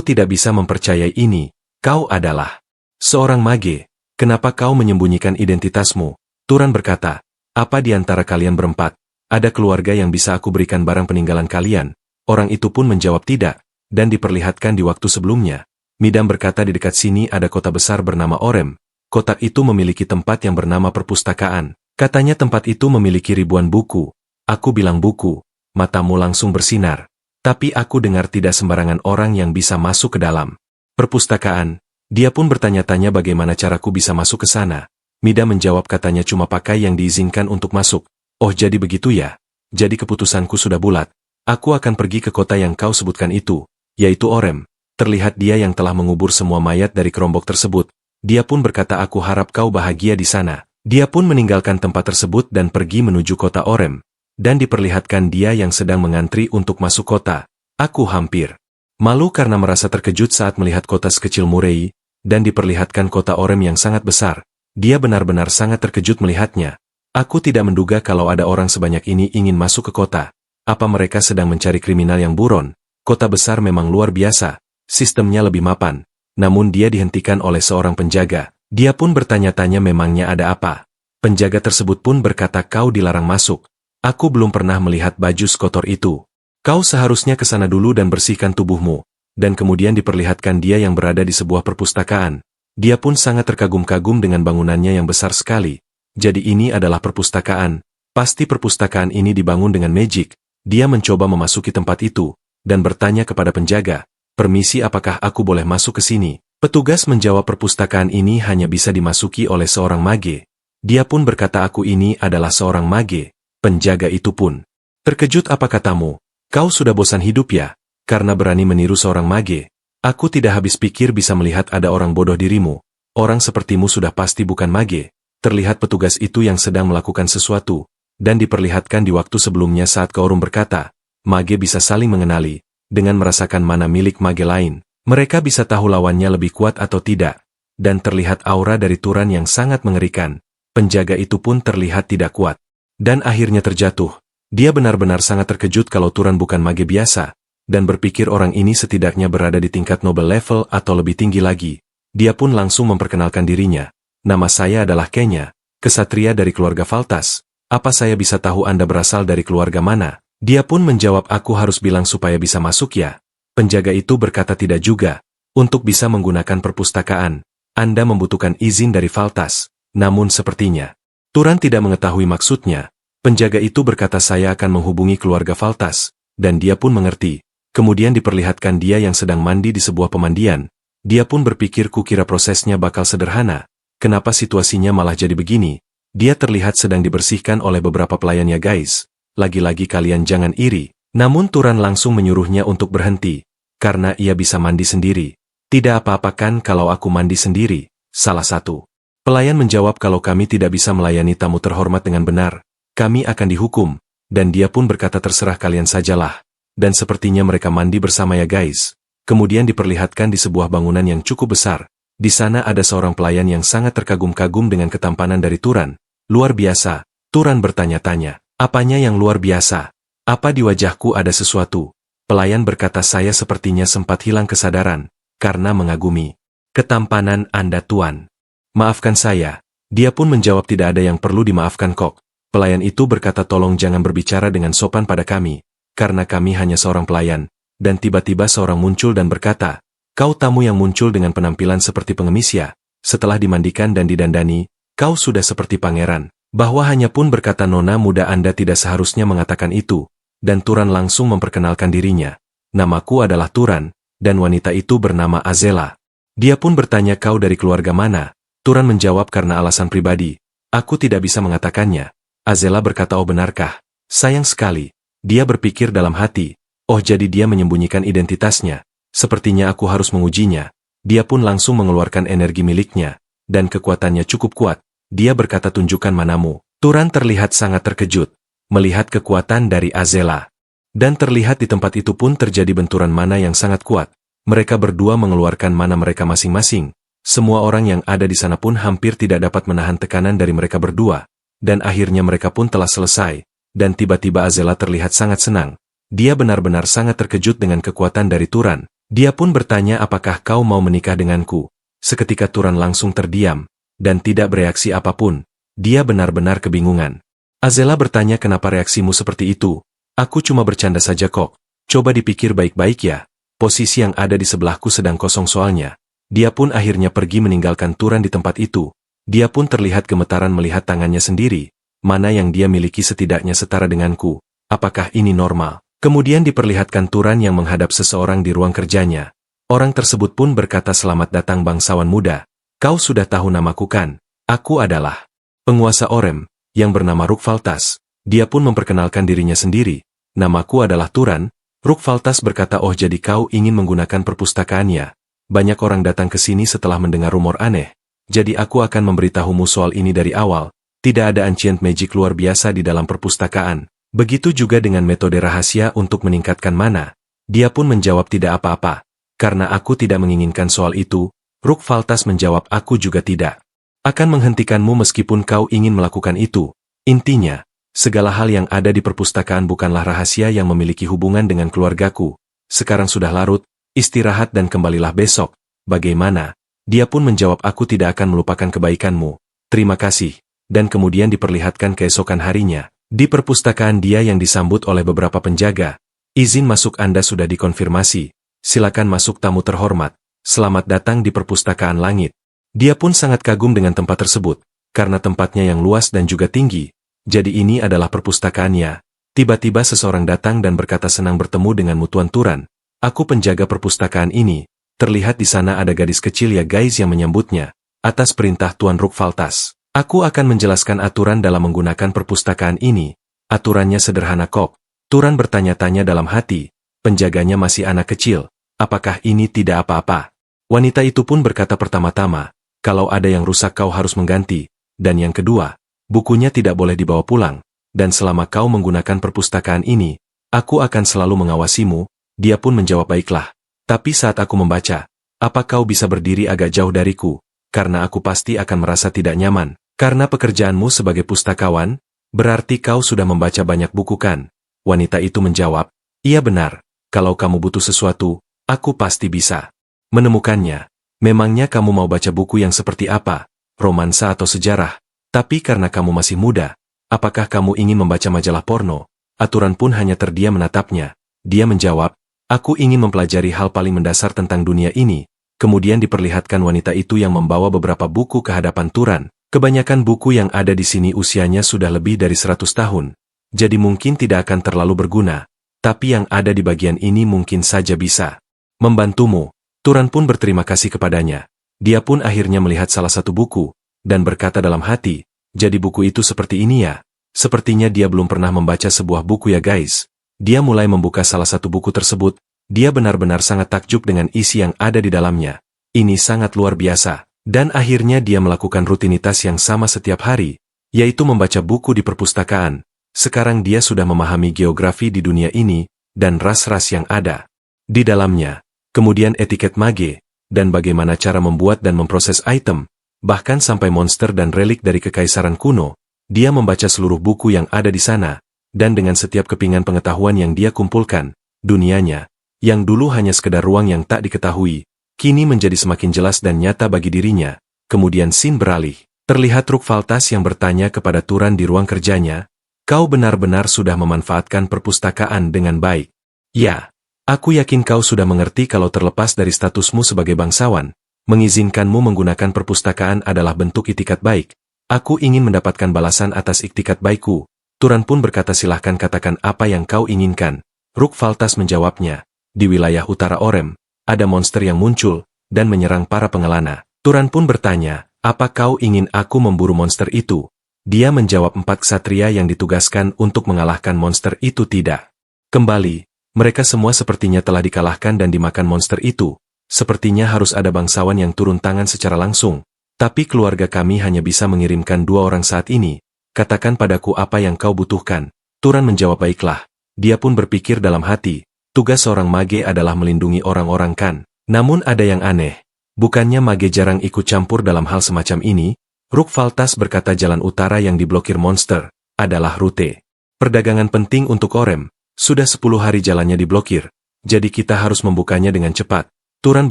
tidak bisa mempercayai ini, kau adalah seorang mage, kenapa kau menyembunyikan identitasmu? Turan berkata, apa di antara kalian berempat, ada keluarga yang bisa aku berikan barang peninggalan kalian? Orang itu pun menjawab tidak. Dan diperlihatkan di waktu sebelumnya. Midam berkata di dekat sini ada kota besar bernama Orem. Kota itu memiliki tempat yang bernama perpustakaan. Katanya tempat itu memiliki ribuan buku. Aku bilang buku. Matamu langsung bersinar. Tapi aku dengar tidak sembarangan orang yang bisa masuk ke dalam perpustakaan. Dia pun bertanya-tanya bagaimana caraku bisa masuk ke sana. Mida menjawab katanya cuma pakai yang diizinkan untuk masuk. Oh jadi begitu ya? Jadi keputusanku sudah bulat. Aku akan pergi ke kota yang kau sebutkan itu. Yaitu Orem. Terlihat dia yang telah mengubur semua mayat dari kerombok tersebut. Dia pun berkata aku harap kau bahagia di sana. Dia pun meninggalkan tempat tersebut dan pergi menuju kota Orem. Dan diperlihatkan dia yang sedang mengantri untuk masuk kota. Aku hampir malu karena merasa terkejut saat melihat kota sekecil Murei, dan diperlihatkan kota Orem yang sangat besar. Dia benar-benar sangat terkejut melihatnya. Aku tidak menduga kalau ada orang sebanyak ini ingin masuk ke kota. Apa mereka sedang mencari kriminal yang buron? Kota besar memang luar biasa, sistemnya lebih mapan. Namun dia dihentikan oleh seorang penjaga. Dia pun bertanya-tanya memangnya ada apa. Penjaga tersebut pun berkata kau dilarang masuk. Aku belum pernah melihat baju skotor itu. Kau seharusnya ke sana dulu dan bersihkan tubuhmu. Dan kemudian diperlihatkan dia yang berada di sebuah perpustakaan. Dia pun sangat terkagum-kagum dengan bangunannya yang besar sekali. Jadi ini adalah perpustakaan. Pasti perpustakaan ini dibangun dengan magic. Dia mencoba memasuki tempat itu. Dan bertanya kepada penjaga, permisi apakah aku boleh masuk ke sini? Petugas menjawab perpustakaan ini hanya bisa dimasuki oleh seorang mage. Dia pun berkata aku ini adalah seorang mage. Penjaga itu pun terkejut apa katamu? Kau sudah bosan hidup ya? Karena berani meniru seorang mage. Aku tidak habis pikir bisa melihat ada orang bodoh dirimu. Orang sepertimu sudah pasti bukan mage. Terlihat petugas itu yang sedang melakukan sesuatu. Dan diperlihatkan di waktu sebelumnya saat Keorum berkata, mage bisa saling mengenali. dengan merasakan mana milik mage lain. Mereka bisa tahu lawannya lebih kuat atau tidak. Dan terlihat aura dari Turan yang sangat mengerikan. Penjaga itu pun terlihat tidak kuat. Dan akhirnya terjatuh. Dia benar-benar sangat terkejut kalau Turan bukan mage biasa. Dan berpikir orang ini setidaknya berada di tingkat noble level atau lebih tinggi lagi. Dia pun langsung memperkenalkan dirinya. Nama saya adalah Kenya, kesatria dari keluarga Valtas. Apa saya bisa tahu Anda berasal dari keluarga mana? Dia pun menjawab, aku harus bilang supaya bisa masuk ya. Penjaga itu berkata tidak juga. Untuk bisa menggunakan perpustakaan, Anda membutuhkan izin dari Valtas. Namun sepertinya, Turan tidak mengetahui maksudnya. Penjaga itu berkata saya akan menghubungi keluarga Valtas. Dan dia pun mengerti. Kemudian diperlihatkan dia yang sedang mandi di sebuah pemandian. Dia pun berpikir kukira prosesnya bakal sederhana. Kenapa situasinya malah jadi begini? Dia terlihat sedang dibersihkan oleh beberapa pelayannya guys. Lagi-lagi kalian jangan iri. Namun Turan langsung menyuruhnya untuk berhenti. Karena ia bisa mandi sendiri. Tidak apa-apa kan kalau aku mandi sendiri? Salah satu pelayan menjawab kalau kami tidak bisa melayani tamu terhormat dengan benar. Kami akan dihukum. Dan dia pun berkata terserah kalian sajalah. Dan sepertinya mereka mandi bersama ya guys. Kemudian diperlihatkan di sebuah bangunan yang cukup besar. Di sana ada seorang pelayan yang sangat terkagum-kagum dengan ketampanan dari Turan. Luar biasa. Turan bertanya-tanya. Apanya yang luar biasa? Apa di wajahku ada sesuatu? Pelayan berkata saya sepertinya sempat hilang kesadaran, karena mengagumi ketampanan Anda Tuan. Maafkan saya. Dia pun menjawab tidak ada yang perlu dimaafkan kok. Pelayan itu berkata tolong jangan berbicara dengan sopan pada kami, karena kami hanya seorang pelayan. Dan tiba-tiba seorang muncul dan berkata, kau tamu yang muncul dengan penampilan seperti pengemis ya. Setelah dimandikan dan didandani, kau sudah seperti pangeran. Bahwa hanya pun berkata nona muda Anda tidak seharusnya mengatakan itu. Dan Turan langsung memperkenalkan dirinya. Namaku adalah Turan, dan wanita itu bernama Azela. Dia pun bertanya kau dari keluarga mana? Turan menjawab karena alasan pribadi. Aku tidak bisa mengatakannya. Azela berkata oh benarkah? Sayang sekali. Dia berpikir dalam hati. Oh jadi dia menyembunyikan identitasnya. Sepertinya aku harus mengujinya. Dia pun langsung mengeluarkan energi miliknya. Dan kekuatannya cukup kuat. Dia berkata tunjukkan manamu. Turan terlihat sangat terkejut. Melihat kekuatan dari Azela. Dan terlihat di tempat itu pun terjadi benturan mana yang sangat kuat. Mereka berdua mengeluarkan mana mereka masing-masing. Semua orang yang ada di sana pun hampir tidak dapat menahan tekanan dari mereka berdua. Dan akhirnya mereka pun telah selesai. Dan tiba-tiba Azela terlihat sangat senang. Dia benar-benar sangat terkejut dengan kekuatan dari Turan. Dia pun bertanya apakah kau mau menikah denganku. Seketika Turan langsung terdiam. Dan tidak bereaksi apapun. Dia benar-benar kebingungan. Azela bertanya kenapa reaksimu seperti itu. Aku cuma bercanda saja kok. Coba dipikir baik-baik ya. Posisi yang ada di sebelahku sedang kosong soalnya. Dia pun akhirnya pergi meninggalkan Turan di tempat itu. Dia pun terlihat gemetaran melihat tangannya sendiri. Mana yang dia miliki setidaknya setara denganku. Apakah ini normal? Kemudian diperlihatkan Turan yang menghadap seseorang di ruang kerjanya. Orang tersebut pun berkata selamat datang bangsawan muda. Kau sudah tahu namaku kan? Aku adalah penguasa Orem. Yang bernama Ruk Valtas. Dia pun memperkenalkan dirinya sendiri. Namaku adalah Turan. Ruk Valtas berkata oh jadi kau ingin menggunakan perpustakaannya. Banyak orang datang ke sini setelah mendengar rumor aneh. Jadi aku akan memberitahumu soal ini dari awal. Tidak ada ancient magic luar biasa di dalam perpustakaan. Begitu juga dengan metode rahasia untuk meningkatkan mana. Dia pun menjawab tidak apa-apa. Karena aku tidak menginginkan soal itu. Ruk Valtas menjawab aku juga tidak akan menghentikanmu meskipun kau ingin melakukan itu. Intinya, segala hal yang ada di perpustakaan bukanlah rahasia yang memiliki hubungan dengan keluargaku. Sekarang sudah larut, istirahat dan kembalilah besok. Bagaimana? Dia pun menjawab aku tidak akan melupakan kebaikanmu. Terima kasih. Dan kemudian diperlihatkan keesokan harinya. Di perpustakaan dia yang disambut oleh beberapa penjaga. Izin masuk Anda sudah dikonfirmasi. Silakan masuk tamu terhormat. Selamat datang di perpustakaan langit. Dia pun sangat kagum dengan tempat tersebut, karena tempatnya yang luas dan juga tinggi. Jadi ini adalah perpustakaannya. Tiba-tiba seseorang datang dan berkata senang bertemu denganmu Tuan Turan. Aku penjaga perpustakaan ini. Terlihat di sana ada gadis kecil ya guys yang menyambutnya. Atas perintah Tuan Ruk Valtas. Aku akan menjelaskan aturan dalam menggunakan perpustakaan ini. Aturannya sederhana kok. Turan bertanya-tanya dalam hati. Penjaganya masih anak kecil. Apakah ini tidak apa-apa? Wanita itu pun berkata pertama-tama. Kalau ada yang rusak kau harus mengganti. Dan yang kedua, bukunya tidak boleh dibawa pulang. Dan selama kau menggunakan perpustakaan ini, aku akan selalu mengawasimu. Dia pun menjawab baiklah. Tapi saat aku membaca, apa kau bisa berdiri agak jauh dariku? Karena aku pasti akan merasa tidak nyaman. Karena pekerjaanmu sebagai pustakawan, berarti kau sudah membaca banyak buku kan? Wanita itu menjawab, iya benar, kalau kamu butuh sesuatu, aku pasti bisa menemukannya. Memangnya kamu mau baca buku yang seperti apa? Romansa atau sejarah? Tapi karena kamu masih muda, apakah kamu ingin membaca majalah porno? Aturan pun hanya terdiam menatapnya. Dia menjawab, aku ingin mempelajari hal paling mendasar tentang dunia ini. Kemudian diperlihatkan wanita itu yang membawa beberapa buku ke hadapan Turan. Kebanyakan buku yang ada di sini usianya sudah lebih dari 100 tahun. Jadi mungkin tidak akan terlalu berguna. Tapi yang ada di bagian ini mungkin saja bisa membantumu. Turan pun berterima kasih kepadanya. Dia pun akhirnya melihat salah satu buku, dan berkata dalam hati, jadi buku itu seperti ini ya? Sepertinya dia belum pernah membaca sebuah buku ya guys. Dia mulai membuka salah satu buku tersebut. Dia benar-benar sangat takjub dengan isi yang ada di dalamnya. Ini sangat luar biasa. Dan akhirnya dia melakukan rutinitas yang sama setiap hari, yaitu membaca buku di perpustakaan. Sekarang dia sudah memahami geografi di dunia ini, dan ras-ras yang ada di dalamnya. Kemudian etiket mage, dan bagaimana cara membuat dan memproses item, bahkan sampai monster dan relik dari kekaisaran kuno. Dia membaca seluruh buku yang ada di sana, dan dengan setiap kepingan pengetahuan yang dia kumpulkan, dunianya, yang dulu hanya sekedar ruang yang tak diketahui, kini menjadi semakin jelas dan nyata bagi dirinya. Kemudian scene beralih. Terlihat Rukvaltas yang bertanya kepada Turan di ruang kerjanya, kau benar-benar sudah memanfaatkan perpustakaan dengan baik. Ya, aku yakin kau sudah mengerti kalau terlepas dari statusmu sebagai bangsawan, mengizinkanmu menggunakan perpustakaan adalah bentuk iktikat baik. Aku ingin mendapatkan balasan atas iktikat baikku. Turan pun berkata silahkan katakan apa yang kau inginkan. Rukvaltas menjawabnya, di wilayah utara Orem, ada monster yang muncul, dan menyerang para pengelana. Turan pun bertanya, apa kau ingin aku memburu monster itu? Dia menjawab 4 ksatria yang ditugaskan untuk mengalahkan monster itu tidak. Kembali, mereka semua sepertinya telah dikalahkan dan dimakan monster itu. Sepertinya harus ada bangsawan yang turun tangan secara langsung. Tapi keluarga kami hanya bisa mengirimkan 2 orang saat ini. Katakan padaku apa yang kau butuhkan. Turan menjawab baiklah. Dia pun berpikir dalam hati. Tugas seorang mage adalah melindungi orang-orang kan. Namun ada yang aneh. Bukannya mage jarang ikut campur dalam hal semacam ini? Rukvaltas berkata jalan utara yang diblokir monster adalah rute perdagangan penting untuk Orem. Sudah 10 hari jalannya diblokir. Jadi kita harus membukanya dengan cepat. Turan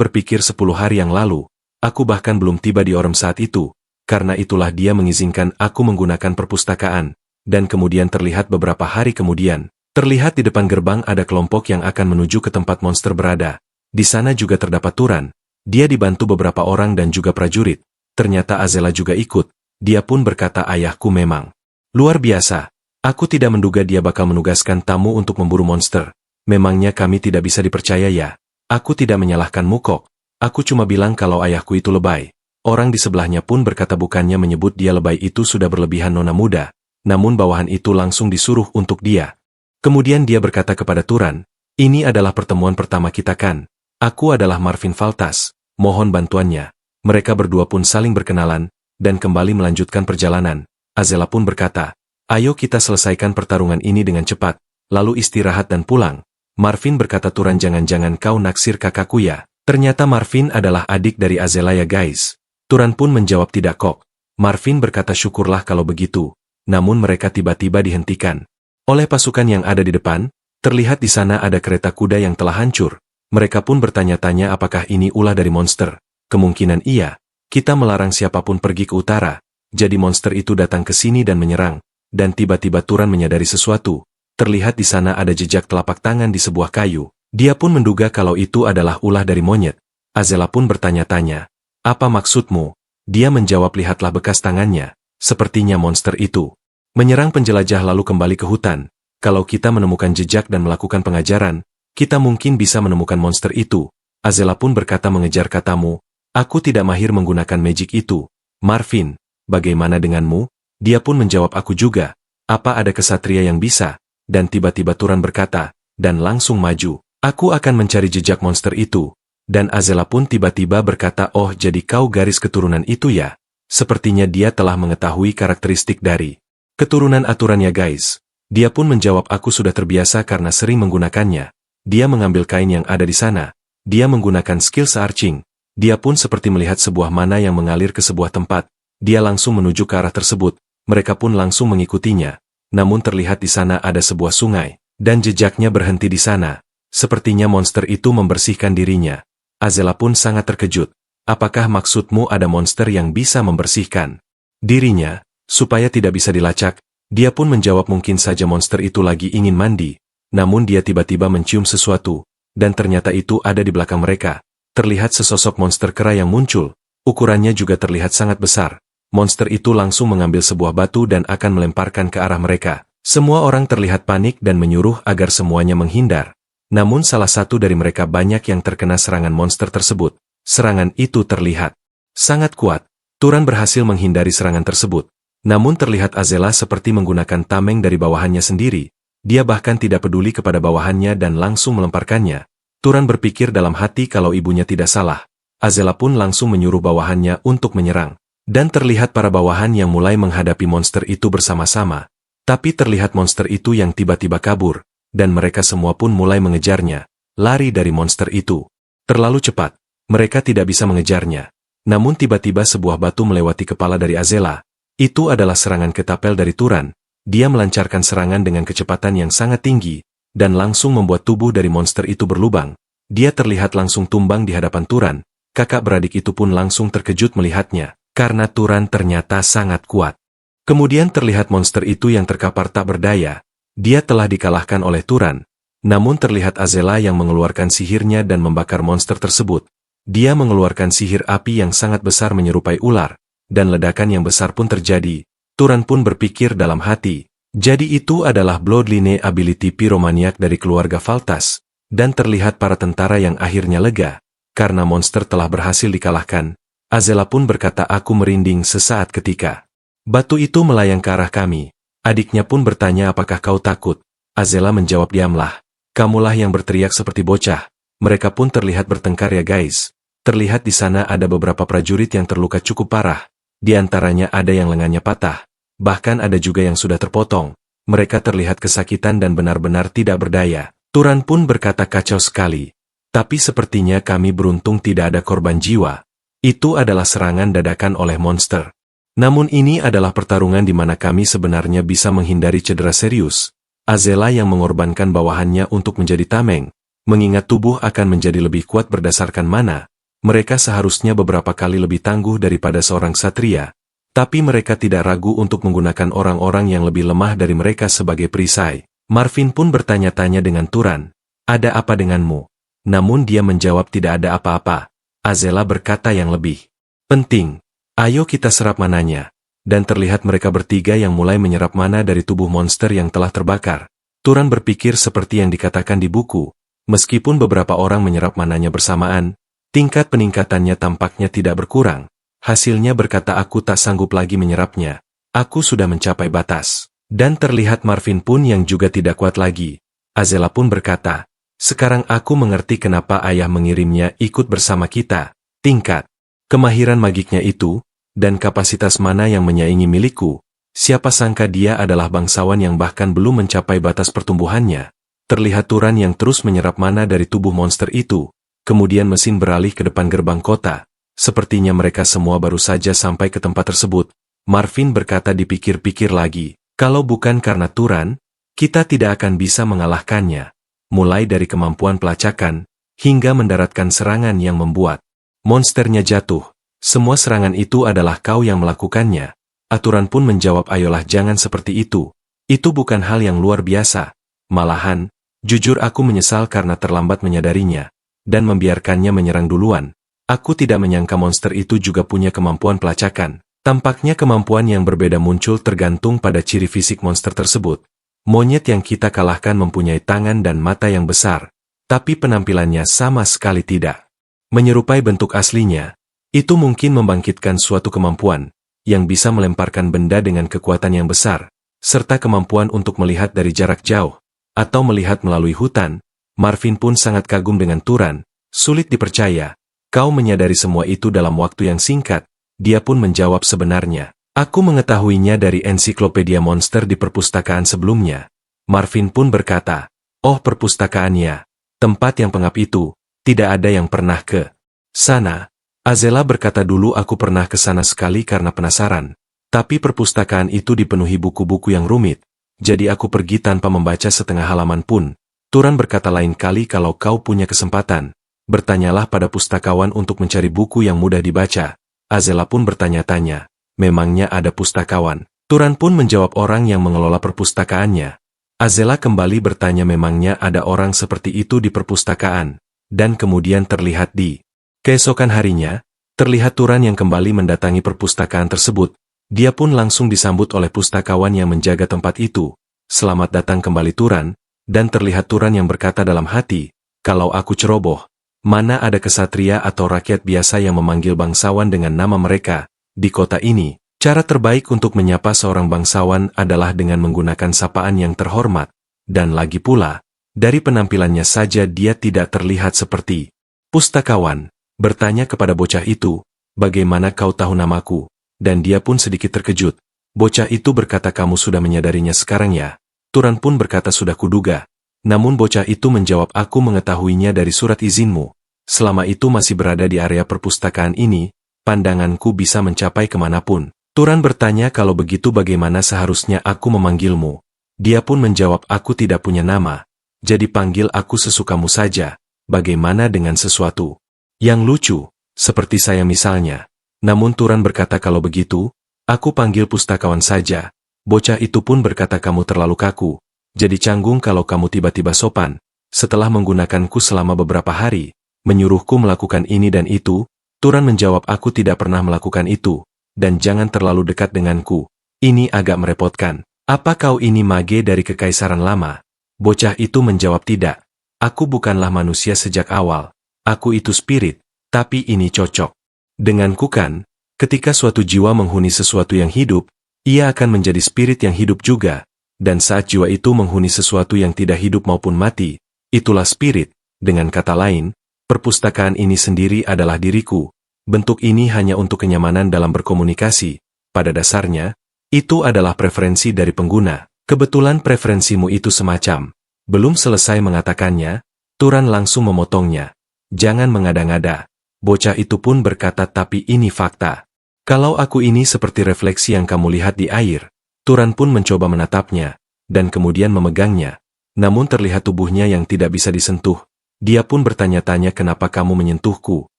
berpikir 10 hari yang lalu. Aku bahkan belum tiba di Orem saat itu. Karena itulah dia mengizinkan aku menggunakan perpustakaan. Dan kemudian terlihat beberapa hari kemudian. Terlihat di depan gerbang ada kelompok yang akan menuju ke tempat monster berada. Di sana juga terdapat Turan. Dia dibantu beberapa orang dan juga prajurit. Ternyata Azela juga ikut. Dia pun berkata ayahku memang luar biasa. Aku tidak menduga dia bakal menugaskan tamu untuk memburu monster. Memangnya kami tidak bisa dipercaya ya? Aku tidak menyalahkanmu kok. Aku cuma bilang kalau ayahku itu lebay. Orang di sebelahnya pun berkata bukannya menyebut dia lebay itu sudah berlebihan nona muda. Namun bawahan itu langsung disuruh untuk dia. Kemudian dia berkata kepada Turan, ini adalah pertemuan pertama kita kan? Aku adalah Marvin Valtas, mohon bantuannya. Mereka berdua pun saling berkenalan, dan kembali melanjutkan perjalanan. Azela pun berkata, ayo kita selesaikan pertarungan ini dengan cepat, lalu istirahat dan pulang. Marvin berkata Turan jangan-jangan kau naksir kakakku ya? Ternyata Marvin adalah adik dari Azela ya guys. Turan pun menjawab tidak kok. Marvin berkata syukurlah kalau begitu. Namun mereka tiba-tiba dihentikan oleh pasukan yang ada di depan. Terlihat di sana ada kereta kuda yang telah hancur. Mereka pun bertanya-tanya apakah ini ulah dari monster. Kemungkinan iya. Kita melarang siapapun pergi ke utara. Jadi monster itu datang ke sini dan menyerang. Dan tiba-tiba Turan menyadari sesuatu. Terlihat di sana ada jejak telapak tangan di sebuah kayu. Dia pun menduga kalau itu adalah ulah dari monyet. Azela pun bertanya-tanya, apa maksudmu? Dia menjawab lihatlah bekas tangannya. Sepertinya monster itu menyerang penjelajah lalu kembali ke hutan. Kalau kita menemukan jejak dan melakukan pengajaran, kita mungkin bisa menemukan monster itu. Azela pun berkata mengejar katamu, aku tidak mahir menggunakan magic itu. Marvin, bagaimana denganmu? Dia pun menjawab aku juga. Apa ada kesatria yang bisa? Dan tiba-tiba Turan berkata, dan langsung maju. Aku akan mencari jejak monster itu. Dan Azela pun tiba-tiba berkata oh jadi kau garis keturunan itu ya? Sepertinya dia telah mengetahui karakteristik dari keturunan aturannya guys. Dia pun menjawab aku sudah terbiasa karena sering menggunakannya. Dia mengambil kain yang ada di sana. Dia menggunakan skill searching. Dia pun seperti melihat sebuah mana yang mengalir ke sebuah tempat. Dia langsung menuju ke arah tersebut. Mereka pun langsung mengikutinya. Namun terlihat di sana ada sebuah sungai. Dan jejaknya berhenti di sana. Sepertinya monster itu membersihkan dirinya. Azela pun sangat terkejut. Apakah maksudmu ada monster yang bisa membersihkan dirinya, supaya tidak bisa dilacak? Dia pun menjawab mungkin saja monster itu lagi ingin mandi. Namun dia tiba-tiba mencium sesuatu. Dan ternyata itu ada di belakang mereka. Terlihat sesosok monster kera yang muncul. Ukurannya juga terlihat sangat besar. Monster itu langsung mengambil sebuah batu dan akan melemparkan ke arah mereka. Semua orang terlihat panik dan menyuruh agar semuanya menghindar. Namun salah satu dari mereka banyak yang terkena serangan monster tersebut. Serangan itu terlihat sangat kuat. Turan berhasil menghindari serangan tersebut. Namun terlihat Azela seperti menggunakan tameng dari bawahannya sendiri. Dia bahkan tidak peduli kepada bawahannya dan langsung melemparkannya. Turan berpikir dalam hati kalau ibunya tidak salah. Azela pun langsung menyuruh bawahannya untuk menyerang. Dan terlihat para bawahan yang mulai menghadapi monster itu bersama-sama. Tapi terlihat monster itu yang tiba-tiba kabur. Dan mereka semua pun mulai mengejarnya. Lari dari monster itu. Terlalu cepat. Mereka tidak bisa mengejarnya. Namun tiba-tiba sebuah batu melewati kepala dari Azela. Itu adalah serangan ketapel dari Turan. Dia melancarkan serangan dengan kecepatan yang sangat tinggi, dan langsung membuat tubuh dari monster itu berlubang. Dia terlihat langsung tumbang di hadapan Turan. Kakak beradik itu pun langsung terkejut melihatnya, karena Turan ternyata sangat kuat. Kemudian terlihat monster itu yang terkapar tak berdaya. Dia telah dikalahkan oleh Turan. Namun terlihat Azela yang mengeluarkan sihirnya dan membakar monster tersebut. Dia mengeluarkan sihir api yang sangat besar menyerupai ular, dan ledakan yang besar pun terjadi. Turan pun berpikir dalam hati, jadi itu adalah Bloodline ability pyromaniac dari keluarga Valtas, dan terlihat para tentara yang akhirnya lega, karena monster telah berhasil dikalahkan. Azela pun berkata aku merinding sesaat ketika batu itu melayang ke arah kami. Adiknya pun bertanya apakah kau takut? Azela menjawab diamlah, kamulah yang berteriak seperti bocah. Mereka pun terlihat bertengkar ya guys. Terlihat di sana ada beberapa prajurit yang terluka cukup parah. Di antaranya ada yang lengannya patah. Bahkan ada juga yang sudah terpotong. Mereka terlihat kesakitan dan benar-benar tidak berdaya. Turan pun berkata kacau sekali. Tapi sepertinya kami beruntung tidak ada korban jiwa. Itu adalah serangan dadakan oleh monster. Namun ini adalah pertarungan di mana kami sebenarnya bisa menghindari cedera serius. Azela yang mengorbankan bawahannya untuk menjadi tameng. Mengingat tubuh akan menjadi lebih kuat berdasarkan mana. Mereka seharusnya beberapa kali lebih tangguh daripada seorang satria. Tapi mereka tidak ragu untuk menggunakan orang-orang yang lebih lemah dari mereka sebagai perisai. Marvin pun bertanya-tanya dengan Turan. Ada apa denganmu? Namun dia menjawab tidak ada apa-apa. Azela berkata yang lebih penting. Ayo kita serap mananya. Dan terlihat mereka bertiga yang mulai menyerap mana dari tubuh monster yang telah terbakar. Turan berpikir seperti yang dikatakan di buku. Meskipun beberapa orang menyerap mananya bersamaan, tingkat peningkatannya tampaknya tidak berkurang. Hasilnya berkata aku tak sanggup lagi menyerapnya. Aku sudah mencapai batas. Dan terlihat Marvin pun yang juga tidak kuat lagi. Azela pun berkata, sekarang aku mengerti kenapa ayah mengirimnya ikut bersama kita. Tingkat kemahiran magiknya itu, dan kapasitas mana yang menyaingi milikku. Siapa sangka dia adalah bangsawan yang bahkan belum mencapai batas pertumbuhannya. Terlihat Turan yang terus menyerap mana dari tubuh monster itu. Kemudian mesin beralih ke depan gerbang kota. Sepertinya mereka semua baru saja sampai ke tempat tersebut. Marvin berkata dipikir-pikir lagi, kalau bukan karena Turan, kita tidak akan bisa mengalahkannya. Mulai dari kemampuan pelacakan, hingga mendaratkan serangan yang membuat monsternya jatuh. Semua serangan itu adalah kau yang melakukannya. Aturan pun menjawab ayolah jangan seperti itu. Itu bukan hal yang luar biasa. Malahan, jujur aku menyesal karena terlambat menyadarinya. Dan membiarkannya menyerang duluan. Aku tidak menyangka monster itu juga punya kemampuan pelacakan. Tampaknya kemampuan yang berbeda muncul tergantung pada ciri fisik monster tersebut. Monyet yang kita kalahkan mempunyai tangan dan mata yang besar, tapi penampilannya sama sekali tidak menyerupai bentuk aslinya. Itu mungkin membangkitkan suatu kemampuan, yang bisa melemparkan benda dengan kekuatan yang besar, serta kemampuan untuk melihat dari jarak jauh, atau melihat melalui hutan. Marvin pun sangat kagum dengan Turan. Sulit dipercaya. Kau menyadari semua itu dalam waktu yang singkat. Dia pun menjawab sebenarnya. Aku mengetahuinya dari ensiklopedia monster di perpustakaan sebelumnya. Marvin pun berkata, oh perpustakaannya. Tempat yang pengap itu, tidak ada yang pernah ke sana. Azela berkata dulu aku pernah ke sana sekali karena penasaran. Tapi perpustakaan itu dipenuhi buku-buku yang rumit, jadi aku pergi tanpa membaca setengah halaman pun. Turan berkata lain kali kalau kau punya kesempatan, bertanyalah pada pustakawan untuk mencari buku yang mudah dibaca. Azela pun bertanya-tanya, memangnya ada pustakawan? Turan pun menjawab orang yang mengelola perpustakaannya. Azela kembali bertanya memangnya ada orang seperti itu di perpustakaan, dan kemudian terlihat di keesokan harinya, terlihat Turan yang kembali mendatangi perpustakaan tersebut. Dia pun langsung disambut oleh pustakawan yang menjaga tempat itu. Selamat datang kembali Turan, dan terlihat Turan yang berkata dalam hati, kalau aku ceroboh, mana ada kesatria atau rakyat biasa yang memanggil bangsawan dengan nama mereka, di kota ini. Cara terbaik untuk menyapa seorang bangsawan adalah dengan menggunakan sapaan yang terhormat, dan lagi pula, dari penampilannya saja dia tidak terlihat seperti pustakawan. Bertanya kepada bocah itu, bagaimana kau tahu namaku? Dan dia pun sedikit terkejut. Bocah itu berkata kamu sudah menyadarinya sekarang ya? Turan pun berkata sudah kuduga. Namun bocah itu menjawab aku mengetahuinya dari surat izinmu. Selama itu masih berada di area perpustakaan ini, pandanganku bisa mencapai kemanapun. Turan bertanya kalau begitu bagaimana seharusnya aku memanggilmu. Dia pun menjawab aku tidak punya nama. Jadi panggil aku sesukamu saja. Bagaimana dengan sesuatu yang lucu, seperti saya misalnya. Namun Turan berkata kalau begitu, aku panggil pustakawan saja. Bocah itu pun berkata kamu terlalu kaku. Jadi canggung kalau kamu tiba-tiba sopan. Setelah menggunakanku selama beberapa hari, menyuruhku melakukan ini dan itu, Turan menjawab aku tidak pernah melakukan itu, dan jangan terlalu dekat denganku. Ini agak merepotkan. Apa kau ini mage dari kekaisaran lama? Bocah itu menjawab tidak. Aku bukanlah manusia sejak awal. Aku itu spirit, tapi ini cocok denganku kan? Ketika suatu jiwa menghuni sesuatu yang hidup, ia akan menjadi spirit yang hidup juga. Dan saat jiwa itu menghuni sesuatu yang tidak hidup maupun mati, itulah spirit. Dengan kata lain, perpustakaan ini sendiri adalah diriku. Bentuk ini hanya untuk kenyamanan dalam berkomunikasi. Pada dasarnya, itu adalah preferensi dari pengguna. Kebetulan preferensimu itu semacam. Belum selesai mengatakannya, Turan langsung memotongnya. Jangan mengada-ngada. Bocah itu pun berkata tapi ini fakta. Kalau aku ini seperti refleksi yang kamu lihat di air. Turan pun mencoba menatapnya, dan kemudian memegangnya. Namun terlihat tubuhnya yang tidak bisa disentuh. Dia pun bertanya-tanya kenapa kamu menyentuhku.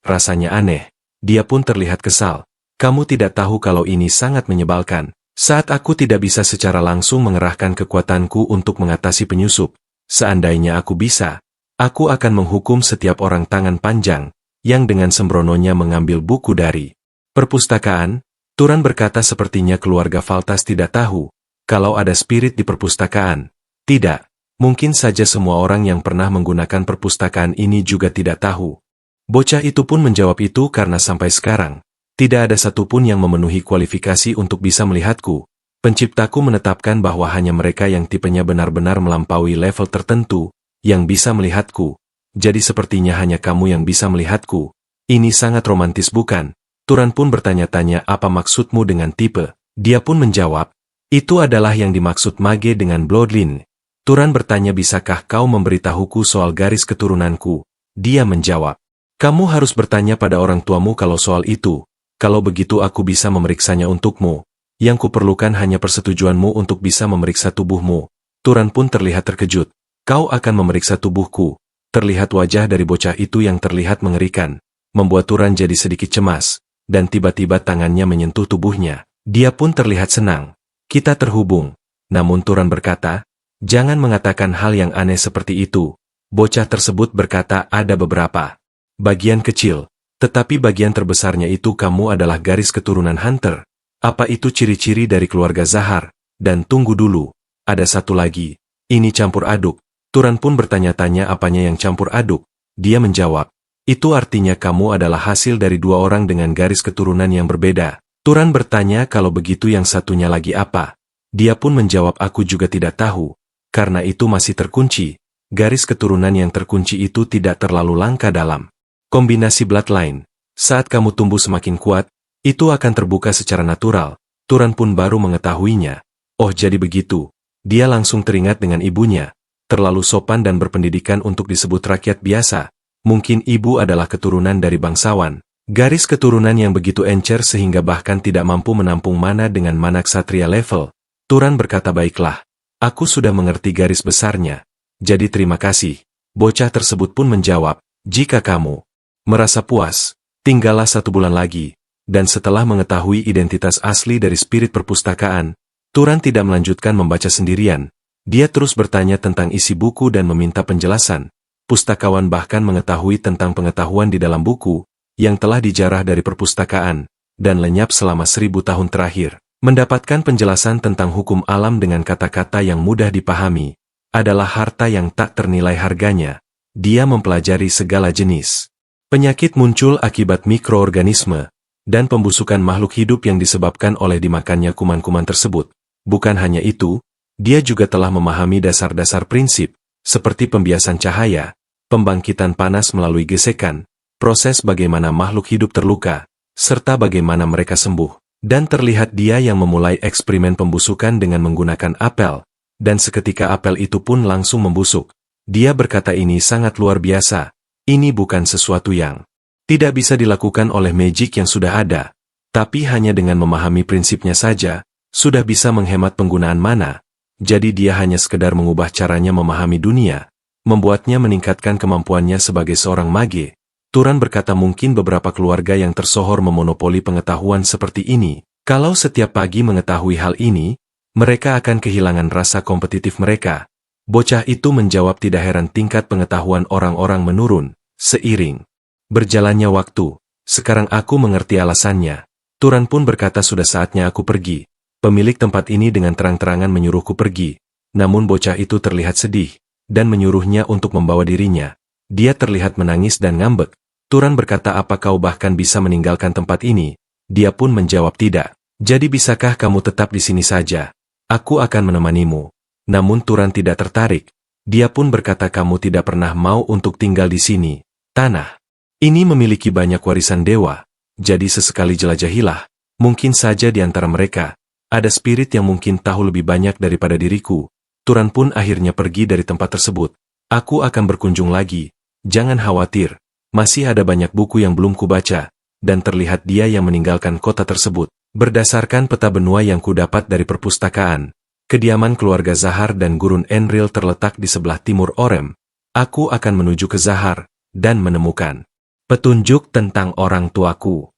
Rasanya aneh. Dia pun terlihat kesal. Kamu tidak tahu kalau ini sangat menyebalkan. Saat aku tidak bisa secara langsung mengerahkan kekuatanku untuk mengatasi penyusup. Seandainya aku bisa, aku akan menghukum setiap orang tangan panjang yang dengan sembrononya mengambil buku dari perpustakaan. Turan berkata sepertinya keluarga Valtas tidak tahu kalau ada spirit di perpustakaan. Tidak, mungkin saja semua orang yang pernah menggunakan perpustakaan ini juga tidak tahu. Bocah itu pun menjawab itu karena sampai sekarang, tidak ada satupun yang memenuhi kualifikasi untuk bisa melihatku. Penciptaku menetapkan bahwa hanya mereka yang tipenya benar-benar melampaui level tertentu yang bisa melihatku. Jadi sepertinya hanya kamu yang bisa melihatku. Ini sangat romantis bukan? Turan pun bertanya-tanya apa maksudmu dengan tipe. Dia pun menjawab, itu adalah yang dimaksud mage dengan bloodline. Turan bertanya bisakah kau memberitahuku soal garis keturunanku? Dia menjawab, kamu harus bertanya pada orang tuamu kalau soal itu. Kalau begitu aku bisa memeriksanya untukmu. Yang kuperlukan hanya persetujuanmu untuk bisa memeriksa tubuhmu. Turan pun terlihat terkejut. Kau akan memeriksa tubuhku. Terlihat wajah dari bocah itu yang terlihat mengerikan, membuat Turan jadi sedikit cemas, dan tiba-tiba tangannya menyentuh tubuhnya. Dia pun terlihat senang. Kita terhubung. Namun Turan berkata, jangan mengatakan hal yang aneh seperti itu. Bocah tersebut berkata ada beberapa bagian kecil, tetapi bagian terbesarnya itu kamu adalah garis keturunan Hunter. Apa itu ciri-ciri dari keluarga Zahar? Dan tunggu dulu, ada satu lagi. Ini campur aduk. Turan pun bertanya-tanya apanya yang campur aduk. Dia menjawab, itu artinya kamu adalah hasil dari dua orang dengan garis keturunan yang berbeda. Turan bertanya kalau begitu yang satunya lagi apa. Dia pun menjawab aku juga tidak tahu. Karena itu masih terkunci. Garis keturunan yang terkunci itu tidak terlalu langka dalam kombinasi bloodline. Saat kamu tumbuh semakin kuat, itu akan terbuka secara natural. Turan pun baru mengetahuinya. Oh jadi begitu. Dia langsung teringat dengan ibunya. terlalu sopan dan berpendidikan untuk disebut rakyat biasa. Mungkin ibu adalah keturunan dari bangsawan. Garis keturunan yang begitu encer sehingga bahkan tidak mampu menampung mana dengan mana ksatria level. Turan berkata, baiklah. Aku sudah mengerti garis besarnya. Jadi terima kasih. Bocah tersebut pun menjawab, jika kamu merasa puas, tinggallah 1 bulan lagi. Dan setelah mengetahui identitas asli dari spirit perpustakaan, Turan tidak melanjutkan membaca sendirian. Dia terus bertanya tentang isi buku dan meminta penjelasan. Pustakawan bahkan mengetahui tentang pengetahuan di dalam buku, yang telah dijarah dari perpustakaan, dan lenyap selama 1000 tahun terakhir. Mendapatkan penjelasan tentang hukum alam dengan kata-kata yang mudah dipahami, adalah harta yang tak ternilai harganya. Dia mempelajari segala jenis penyakit muncul akibat mikroorganisme, dan pembusukan makhluk hidup yang disebabkan oleh dimakannya kuman-kuman tersebut. Bukan hanya itu, dia juga telah memahami dasar-dasar prinsip, seperti pembiasan cahaya, pembangkitan panas melalui gesekan, proses bagaimana makhluk hidup terluka, serta bagaimana mereka sembuh. Dan terlihat dia yang memulai eksperimen pembusukan dengan menggunakan apel, dan seketika apel itu pun langsung membusuk. Dia berkata, ini sangat luar biasa, ini bukan sesuatu yang tidak bisa dilakukan oleh magic yang sudah ada, tapi hanya dengan memahami prinsipnya saja, sudah bisa menghemat penggunaan mana. Jadi dia hanya sekedar mengubah caranya memahami dunia, membuatnya meningkatkan kemampuannya sebagai seorang mage. Turan berkata, mungkin beberapa keluarga yang tersohor memonopoli pengetahuan seperti ini. Kalau setiap pagi mengetahui hal ini, mereka akan kehilangan rasa kompetitif mereka. Bocah itu menjawab, tidak heran tingkat pengetahuan orang-orang menurun, seiring berjalannya waktu. Sekarang aku mengerti alasannya. Turan pun berkata, sudah saatnya aku pergi. Pemilik tempat ini dengan terang-terangan menyuruhku pergi. Namun bocah itu terlihat sedih, dan menyuruhnya untuk membawa dirinya. Dia terlihat menangis dan ngambek. Turan berkata, apa kau bahkan bisa meninggalkan tempat ini? Dia pun menjawab, tidak. Jadi bisakah kamu tetap di sini saja? Aku akan menemanimu. Namun Turan tidak tertarik. Dia pun berkata, kamu tidak pernah mau untuk tinggal di sini. Tanah ini memiliki banyak warisan dewa, jadi sesekali jelajahilah. Mungkin saja di antara mereka ada spirit yang mungkin tahu lebih banyak daripada diriku. Turan pun akhirnya pergi dari tempat tersebut. Aku akan berkunjung lagi. Jangan khawatir, masih ada banyak buku yang belum kubaca, dan terlihat dia yang meninggalkan kota tersebut. Berdasarkan peta benua yang kudapat dari perpustakaan, kediaman keluarga Zahar dan Gurun Enril terletak di sebelah timur Orem. Aku akan menuju ke Zahar, dan menemukan petunjuk tentang orang tuaku.